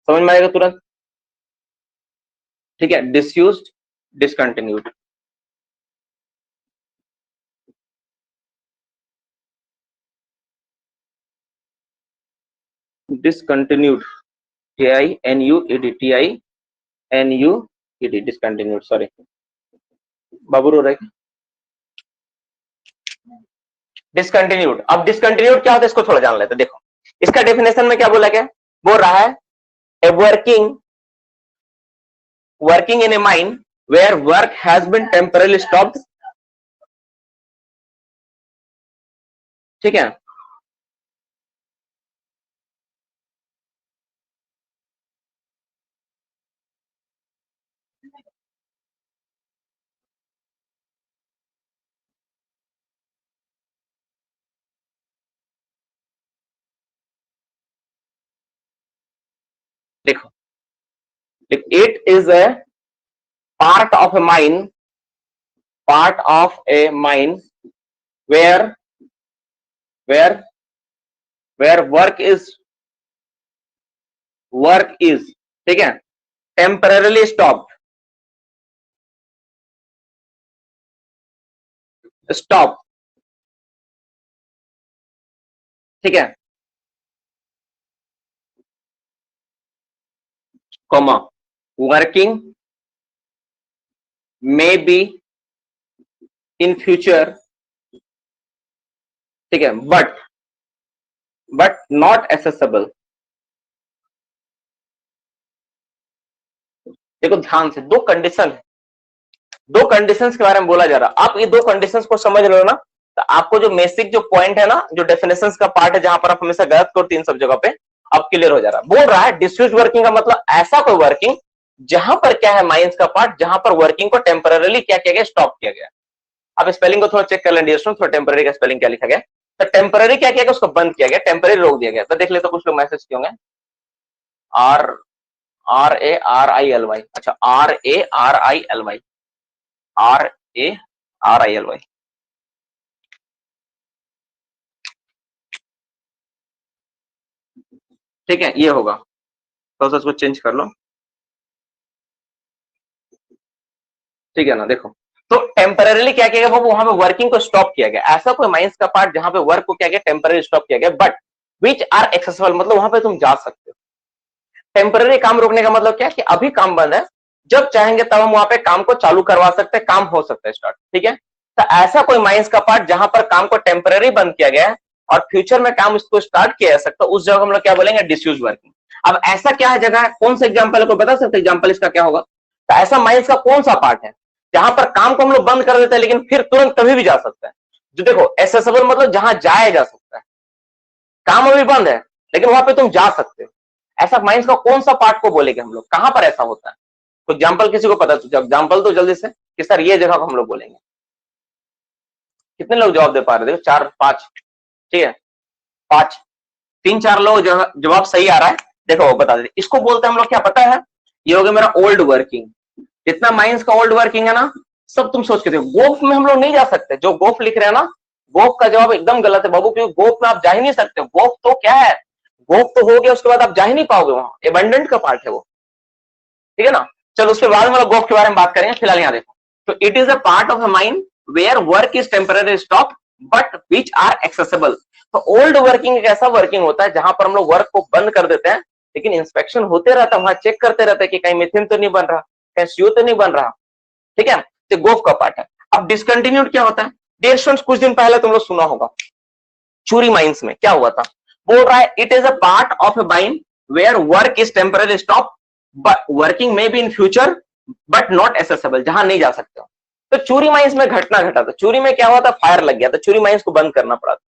समझ में आएगा तुरंत, ठीक है, disused discontinued, discontinued, TINUED discontinued, sorry बाबू रो रहे, डिसकंटिन्यूड। अब डिसकंटिन्यूड क्या होता है इसको थोड़ा जान लेते हैं। देखो इसका डेफिनेशन में क्या बोला गया, बोल रहा है a working in a mind where work has been temporarily stopped, ठीक है, देखो it is a part of a mind where work is, ठीक है, टेम्परली स्टॉप, ठीक है, comma working may be in future, ठीक है, बट नॉट एसेसेबल। देखो ध्यान से, दो कंडीशन है, दो कंडीशंस के बारे में बोला जा रहा है, आप ये दो कंडीशंस को समझ लो ना, तो आपको जो बेसिक जो पॉइंट है ना, जो डेफिनेशंस का पार्ट है जहां पर आप हमेशा गलत करते हैं इन सब जगह पे, अब क्लियर हो जा रहा है। बोल रहा है डिस्यूज वर्किंग का मतलब ऐसा कोई वर्किंग जहां पर क्या है, माइंड्स का पार्ट, जहां पर वर्किंग को टेम्पररी क्या किया गया, स्टॉप किया गया। अब स्पेलिंग को थोड़ा चेक कर लेंगे, थोड़ा टेम्पररी का स्पेलिंग क्या लिखा गया, तो टेम्पररी क्या किया गया, उसको बंद किया गया, टेम्पररी रोक दिया गया। तो देख ले, तो कुछ लोग मैसेज किए होंगे, आर RARILY, अच्छा RARILY, RARILY, ठीक है, ये होगा, तो उसको चेंज कर लो, ठीक है ना। देखो तो टेम्पररीली क्या किया गया, वहां पे वर्किंग को स्टॉप किया गया, ऐसा कोई माइंड्स का पार्ट जहां पे वर्क को क्या गया, टेम्पररी स्टॉप किया गया, बट विच आर एक्सेसिबल, मतलब वहां पे तुम जा सकते हो। टेम्पररी काम रोकने का मतलब क्या कि अभी काम बंद है, जब चाहेंगे तब हम वहां पे काम को चालू करवा सकते हैं, काम हो सकता है स्टार्ट, ठीक है। तो ऐसा कोई माइंड्स का पार्ट जहां पर काम को टेम्पररी बंद किया गया है और फ्यूचर में काम इसको स्टार्ट किया जा सकता है, उस जगह हम लोग क्या बोलेंगे, डिसयूज वर्किंग। अब ऐसा क्या है जगह, कौन सा एग्जाम्पल है, कोई बता सकते एग्जाम्पल इसका क्या होगा। तो ऐसा माइंड्स का कौन सा पार्ट है जहां पर काम को हम लोग बंद कर देते हैं लेकिन फिर तुरंत कभी भी जा सकता है। जो देखो एसेसिबल मतलब जहां जाया जा सकता है, काम अभी बंद है लेकिन वहां पे तुम जा सकते हो, ऐसा माइंड्स का कौन सा पार्ट को बोलेंगे हम लोग, कहां पर ऐसा होता है। तो एग्जाम्पल किसी को पता, तो एग्जाम्पल तो जल्दी से कि सर ये जगह को हम लोग बोलेंगे। कितने लोग जवाब दे पा रहे, देखो 4 5, ठीक है 5 3 4 लोग जवाब सही आ रहा है। देखो बता देते इसको बोलते हैं हम लोग, क्या पता है, ये हो गया मेरा ओल्ड वर्किंग। जितना माइंड्स का ओल्ड वर्किंग है ना, सब तुम सोच के देखो, गोफ में हम लोग नहीं जा सकते, जो गोफ लिख रहे हैं ना, गोफ का जवाब एकदम गलत है बाबू, क्योंकि गोफ में आप जा ही नहीं सकते। गोफ तो क्या है, गोफ तो हो गया, उसके बाद आप जा ही नहीं पाओगे, वहां एबंडेंट का पार्ट है वो, ठीक है ना। चलो उसके बाद में गोफ के बारे में बात करेंगे, फिलहाल यहाँ देखो। तो it is a part of a mind where work is temporary stop but which are accessible. तो ओल्ड वर्किंग एक ऐसा वर्किंग होता है जहां पर हम लोग वर्क को बंद कर देते हैं लेकिन इंस्पेक्शन होते रहता, वहां चेक करते रहते कि कहीं मिथेन तो नहीं बन रहा, कहीं CO तो नहीं बन रहा, ठीक है। तो गोफ का पार्ट है। अब डिसकंटिन्यूड क्या होता है? डियर स्टूडेंट्स, कुछ दिन पहले तुम लोग सुना होगा चूरी माइंस में क्या हुआ था। बोल रहा है it is a part of a mine where work is temporary stop but working may be in future but not accessible, जहां नहीं जा सकते हो। तो चूरी माइंस में घटना घटा था, चूरी में क्या हुआ था, फायर लग गया था, चूरी माइंस को बंद करना पड़ा था,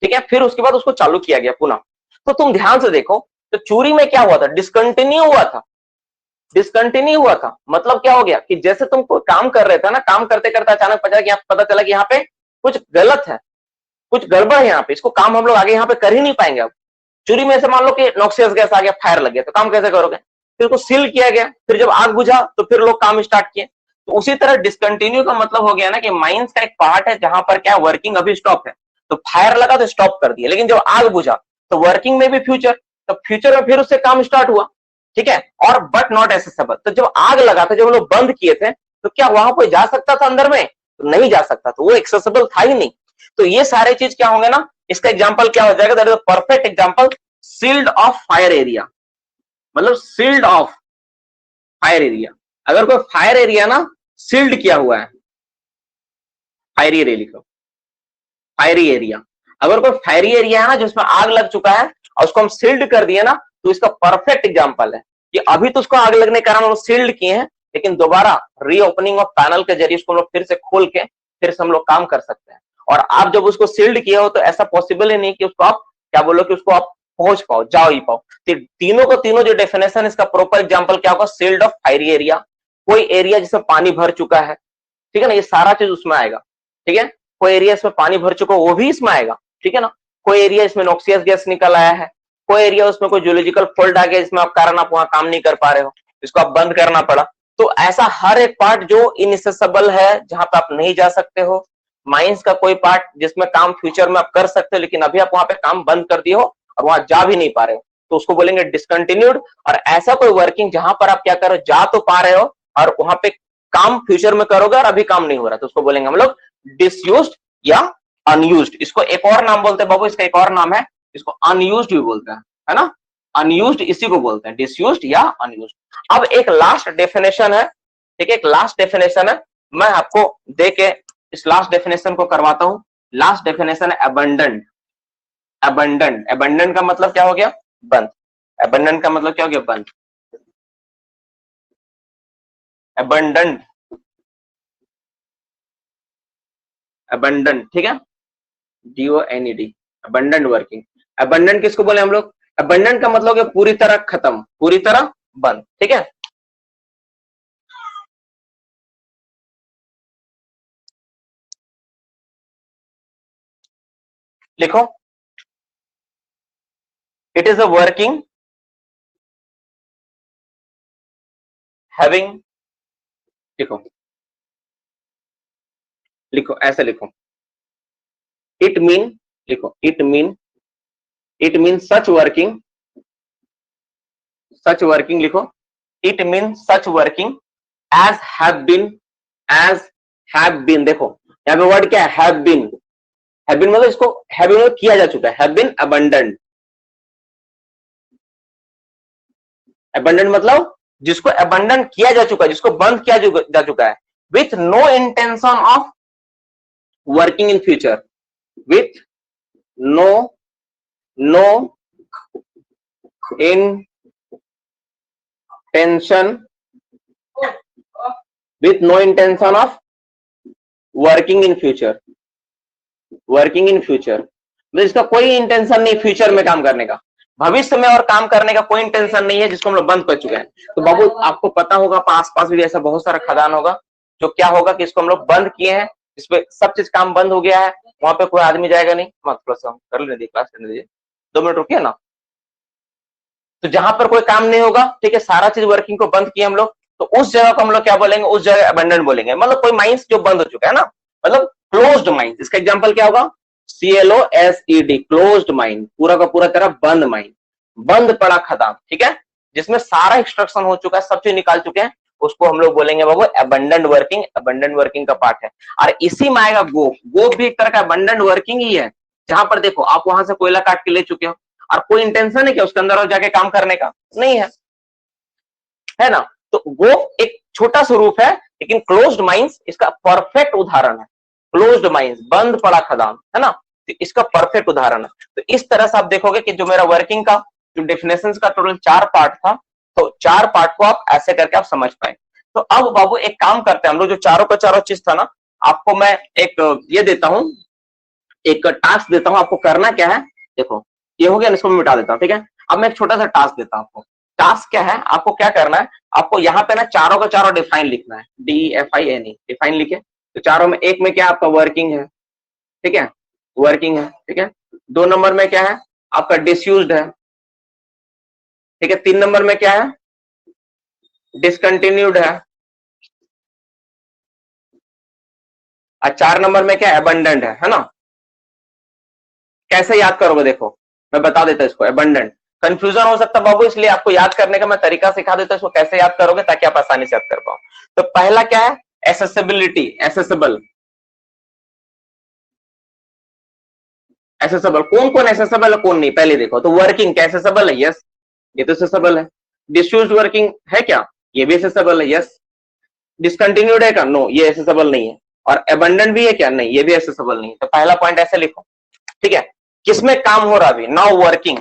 ठीक है। फिर उसके बाद उसको चालू किया गया पुनः। तो तुम ध्यान से देखो, तो चूरी में क्या हुआ था, डिसकंटिन्यू हुआ था, डिसकंटिन्यू हुआ था। मतलब क्या हो गया कि जैसे तुम कोई काम कर रहे थे ना, काम करते करते अचानक पता चला कि यहाँ पे कुछ गलत है, कुछ गड़बड़ है यहाँ पे, इसको काम हम लोग आगे यहाँ पे कर ही नहीं पाएंगे। अब चूरी में से मान लो कि नॉक्सियस गैस आ गया, फायर लग गया, तो काम कैसे करोगे? फिर उसको सील किया गया, फिर जब आग बुझा तो फिर लोग काम स्टार्ट किए। तो उसी तरह डिसकंटिन्यू का मतलब हो गया ना कि माइंस का एक पार्ट है जहां पर क्या वर्किंग अभी स्टॉप है, तो फायर लगा तो स्टॉप कर दिया, लेकिन जब आग बुझा तो वर्किंग में भी फ्यूचर, तो फ्यूचर में फिर उससे काम स्टार्ट हुआ, ठीक है। और बट नॉट एसेसेबल, तो जब आग लगा था, जब लोग बंद किए थे, तो क्या वहां कोई जा सकता था अंदर में? तो नहीं जा सकता, तो वो एक्सेसिबल था ही नहीं। तो ये सारे चीज क्या होंगे ना, इसका एग्जांपल क्या हो जाएगा, that is a perfect example, sealed off fire area, मतलब सील्ड ऑफ फायर एरिया। अगर कोई फायर एरिया ना सील्ड किया हुआ है, फायरी एरिया लिखो, फायरी एरिया, अगर कोई फायरी एरिया है ना जिसमें आग लग चुका है और उसको हम सील्ड कर दिए ना, तो इसका परफेक्ट एग्जांपल है कि अभी तो उसको आग लगने के कारण हम सील्ड किए हैं, लेकिन दोबारा रीओपनिंग ऑफ पैनल के जरिए उसको हम लोग फिर से खोल के फिर से हम लोग काम कर सकते हैं। और आप जब उसको सील्ड किए हो तो ऐसा पॉसिबल ही नहीं कि उसको आप क्या बोलो कि उसको आप पहुंच पाओ, जाओ ही पाओ। तो तीनों को तीनों जो डेफिनेशन, इसका प्रॉपर एग्जांपल क्या होगा, सील्ड ऑफ फायरी एरिया, कोई एरिया जिसमें पानी भर चुका है, ठीक है ना, ये सारा चीज उसमें आएगा, ठीक है। कोई एरिया इसमें पानी भर चुका वो भी इसमें आएगा, ठीक है ना। कोई एरिया इसमें नॉक्सियस गैस निकल आया है, कोई एरिया उसमें कोई जियोलॉजिकल फॉल्ट आ गया जिसमें आप कारण आप वहां काम नहीं कर पा रहे हो, इसको आप बंद करना पड़ा। तो ऐसा हर एक पार्ट जो इनएसेसेबल है, जहां पे आप नहीं जा सकते हो, माइंस का कोई पार्ट जिसमें काम फ्यूचर में आप कर सकते हो लेकिन अभी आप वहां पे काम बंद कर दिए हो और वहां जा भी नहीं पा रहे हो, तो उसको बोलेंगे डिसकंटिन्यूड। और ऐसा कोई वर्किंग जहां पर आप क्या करो, जा तो पा रहे हो और वहां पे काम फ्यूचर में करोगे और अभी काम नहीं हो रहा, तो उसको बोलेंगे हम लोग डिसयूज्ड या अनयूज्ड। इसको एक और नाम बोलते हैं बाबू, इसका एक और नाम है, इसको अनयूज्ड भी बोलते हैं, है ना। अनयूज्ड इसी को बोलते हैं, डिसयूज्ड या अनयूज्ड। अब एक लास्ट डेफिनेशन है, ठीक है, एक लास्ट डेफिनेशन है, मैं आपको दे के इस लास्ट डेफिनेशन को करवाता हूं। लास्ट डेफिनेशन है अबंडेंट। अबंडेंट, अबंडेंट का मतलब क्या हो गया, बंद। अबंडेंट का मतलब क्या हो गया, बंद। अबंडेंट, अबंडेंट, ठीक है, DONED, अबंडेंट वर्किंग। अबंडेंट किसको बोले हम लोग, अबंडेंट का मतलब है पूरी तरह खत्म, पूरी तरह बंद, ठीक है। लिखो, it is a working having, लिखो, लिखो ऐसे लिखो, इट मीन, लिखो इट मीन सच वर्किंग लिखो, it mean such working as have been, देखो यहाँ पे वर्ड क्या है, हैव बीन। हैव बीन मतलब इसको हैव बीन मतलब किया जा चुका है, हैव बीन अबंडेंट। अबंडेंट मतलब जिसको अबंडन किया जा चुका है, जिसको बंद किया जा चुका है, with no intention of working in future, with no intention, with no intention of working in future, working in future मतलब इसका कोई इंटेंशन नहीं फ्यूचर में काम करने का, भविष्य में और काम करने का कोई इंटेंशन नहीं है, जिसको हम लोग बंद कर चुके हैं। तो बाबू आपको पता होगा आसपास भी ऐसा बहुत सारा खदान होगा जो क्या होगा कि इसको हम लोग बंद किए हैं, इसपे सब चीज काम बंद हो गया है, वहां पे कोई आदमी जाएगा नहीं। मत थोड़ा सा कर लेने दीजिए, क्लास करने दीजिए, 2 मिनट रुकिए ना। तो जहां पर कोई काम नहीं होगा, ठीक है, सारा चीज वर्किंग को बंद किया हम लोग, तो उस जगह को हम लोग क्या बोलेंगे, उस जगह अबंडेंट बोलेंगे। मतलब कोई माइंस जो बंद हो चुका है ना, मतलब क्लोज्ड माइंस। इसका एग्जांपल क्या होगा, CLOSED, क्लोज्ड माइंड, पूरा का पूरा तरह बंद माइंड, बंद पड़ा खदान, ठीक है, जिसमें सारा इंस्ट्रक्शन हो चुका है, सब चीज निकाल चुके हैं, उसको हम लोग बोलेंगे बाबू अबंडेंट वर्किंग। अबंडेंट वर्किंग का पार्ट है। और इसी में आएगा गोप। गोप भी एक तरह का अबंडेंट वर्किंग ही है, जहां पर देखो आप वहां से कोयला काट के ले चुके हो, और कोई इंटेंशन है कि उसके अंदर और जाके काम करने का नहीं है ना। तो वो एक छोटा स्वरूप है, लेकिन क्लोज्ड माइंड्स इसका परफेक्ट उदाहरण है। क्लोज्ड माइंड्स, बंद पड़ा खदान, है ना, तो इसका परफेक्ट उदाहरण है। तो इस तरह से आप देखोगे कि जो मेरा वर्किंग का जो डेफिनेशंस का टोटल 4 पार्ट था, तो 4 पार्ट को आप ऐसे करके आप समझ पाए। तो अब बाबू एक काम करते हैं हम लोग, जो चारों का चारों चीज था ना, आपको मैं एक ये देता हूं, एक टास्क देता हूं, आपको करना क्या है, देखो ये हो गया, इसको मैं मिटा देता हूं, ठीक है। अब मैं एक छोटा सा टास्क देता हूं आपको। टास्क क्या है, आपको क्या करना है, आपको यहाँ पे ना चारों का चारों डिफाइन लिखना है, DEFINE, डिफाइन लिखे। तो चारों में, एक में क्या आपका वर्किंग है, ठीक है, वर्किंग है, ठीक है। 2 नंबर में क्या है आपका डिसयूज्ड है, ठीक है। 3 नंबर में क्या है, डिसकंटिन्यूड है, और 4 नंबर में क्या है, अबंडेंट है ना। कैसे याद करोगे, देखो मैं बता देता हूं इसको। अबंडेंट कंफ्यूजन हो सकता है बाबू, इसलिए आपको याद करने का मैं तरीका सिखा देता हूं, इसको कैसे याद करोगे ताकि आप आसानी से याद कर पाओ। तो पहला क्या है, एसेसिबिलिटी, एसेसिबल। एसेसिबल कौन कौन एसेसिबल है, कौन नहीं, पहले देखो। तो वर्किंग क्या एसेसिबल है, यस, ये तो एसेसिबल है। डिसयूज्ड वर्किंग है क्या, ये भी एसेसिबल है, यस। डिसकंटिन्यूड है क्या, नो, ये एसेसिबल नहीं है। और अबंडेंट भी है क्या, नहीं, ये भी एसेसिबल नहीं है। तो पहला पॉइंट ऐसे लिखो, ठीक है। किसमें काम हो रहा है अभी, नाउ वर्किंग,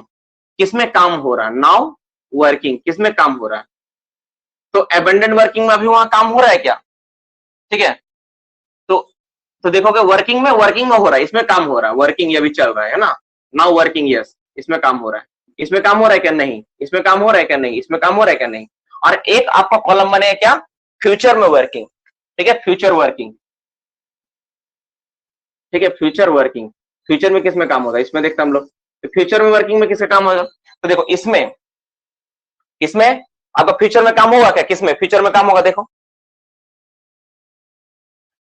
किसमें काम हो रहा है, नाउ वर्किंग, किसमें काम हो रहा है। तो अबंडेंट वर्किंग में अभी वहां काम हो रहा है क्या, ठीक है। तो तो देखोगे वर्किंग में हो रहा है, इसमें काम हो रहा है, वर्किंग ये भी चल रहा है ना। नाउ वर्किंग, यस, इसमें काम हो रहा है। इसमें काम हो रहा है क्या, नहीं। इसमें काम हो रहा है क्या, नहीं। इसमें काम हो रहा है क्या, नहीं। और एक आपका कॉलम बने क्या, फ्यूचर में वर्किंग, ठीक है, फ्यूचर वर्किंग, ठीक है, फ्यूचर वर्किंग। फ्यूचर में किसमें काम होगा, इसमें देखते हम लोग। तो फ्यूचर में वर्किंग में किसका काम होगा, तो देखो इसमें, इसमें आपका फ्यूचर में काम होगा क्या, किसमें फ्यूचर में काम होगा, देखो।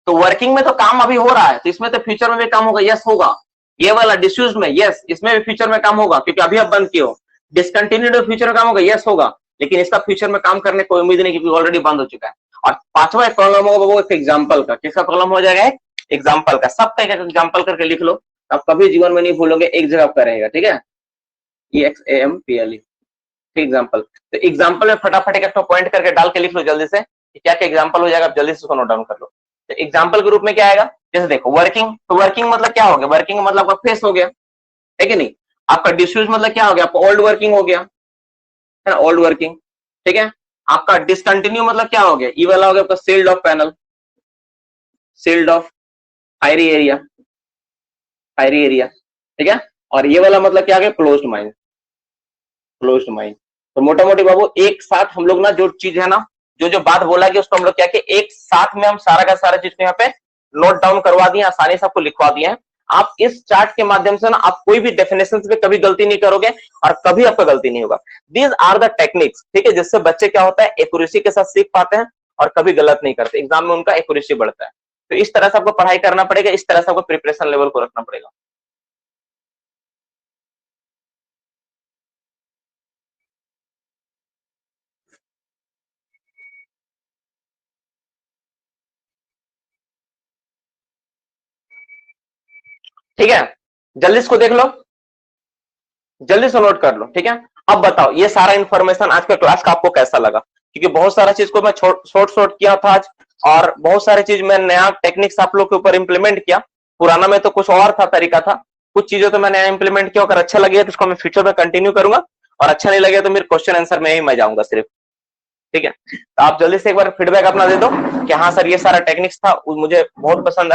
तो वर्किंग में तो काम अभी हो रहा है, तो इसमें तो फ्यूचर में भी काम होगा, यस होगा। ये वाला डिसयूज में, यस, इसमें भी फ्यूचर में काम होगा क्योंकि अभी आप बंद किए हो। डिसकंटिन्यूड फ्यूचर में काम होगा, यस होगा, लेकिन इसका फ्यूचर में काम करने की कोई उम्मीद नहीं क्योंकि ऑलरेडी बंद हो चुका है। और पांचवा एक कॉलम होगा वो एक एग्जाम्पल का, किसका कॉलम हो जाएगा, एग्जाम्पल का। सबका एक एग्जाम्पल करके लिख लो, आप कभी जीवन में नहीं भूलोगे, एक जगह आपका रहेगा, ठीक है। EXAMPLE, ठीक, एग्जाम्पल। तो एग्जाम्पल में फटाफट एक पॉइंट करके डाल के लिख लो जल्दी से, क्या क्या एग्जाम्पल हो जाएगा, आप जल्दी से उसको नोट डाउन कर लो। तो एग्जाम्पल के रूप में क्या आएगा, जैसे देखो वर्किंग, तो वर्किंग मतलब क्या हो गया, वर्किंग मतलब आपका फेस हो गया, है कि नहीं। आपका डिसयूज मतलब क्या हो गया, आपका ओल्ड वर्किंग हो गया, है ना, ओल्ड वर्किंग, ठीक है। आपका डिसकंटिन्यू मतलब क्या हो गया, ई वाला हो गया आपका sealed off panel, sealed off fiery area, fiery area, ठीक है। और ये वाला मतलब क्या आ गया, क्लोज्ड माइंड, क्लोज्ड माइंड। तो मोटा मोटी बाबू एक साथ हम लोग ना जो चीज है ना, जो जो बात बोला गया उसको हम लोग क्या कि एक साथ में हम सारा का सारा चीज को यहाँ पे नोट डाउन करवा दिए, आसानी से आपको लिखवा दिए हैं। आप इस चार्ट के माध्यम से ना आप कोई भी डेफिनेशन पे कभी गलती नहीं करोगे और कभी आपका गलती नहीं होगा। दीज आर द टेक्निक्स, ठीक है, जिससे बच्चे क्या होता है एक्यूरेसी के साथ सीख पाते हैं और कभी गलत नहीं करते, एग्जाम में उनका एक्यूरेसी बढ़ता है। तो इस तरह से आपको पढ़ाई करना पड़ेगा, इस तरह से आपको प्रिपरेशन लेवल को रखना पड़ेगा। ठीक है, जल्दी इसको देख लो, जल्दी से नोट कर लो, ठीक है। अब बताओ ये सारा इंफॉर्मेशन आज के क्लास का आपको कैसा लगा, क्योंकि बहुत सारा चीज को मैं शॉर्ट किया था आज, और बहुत सारी चीज मैं नया टेक्निक्स आप लोग के ऊपर इंप्लीमेंट किया। पुराना में तो कुछ और था तरीका था, कुछ चीजें तो मैंने इंप्लीमेंट किया, अगर अच्छा लगे तो उसको मैं फ्यूचर में कंटिन्यू करूंगा, और अच्छा नहीं लगे तो मेरे क्वेश्चन आंसर में ही मैं जाऊंगा सिर्फ, ठीक है। तो आप जल्दी से एक बार फीडबैक अपना दे दो कि हाँ सर ये सारा टेक्निक्स था, मुझे बहुत पसंद आया।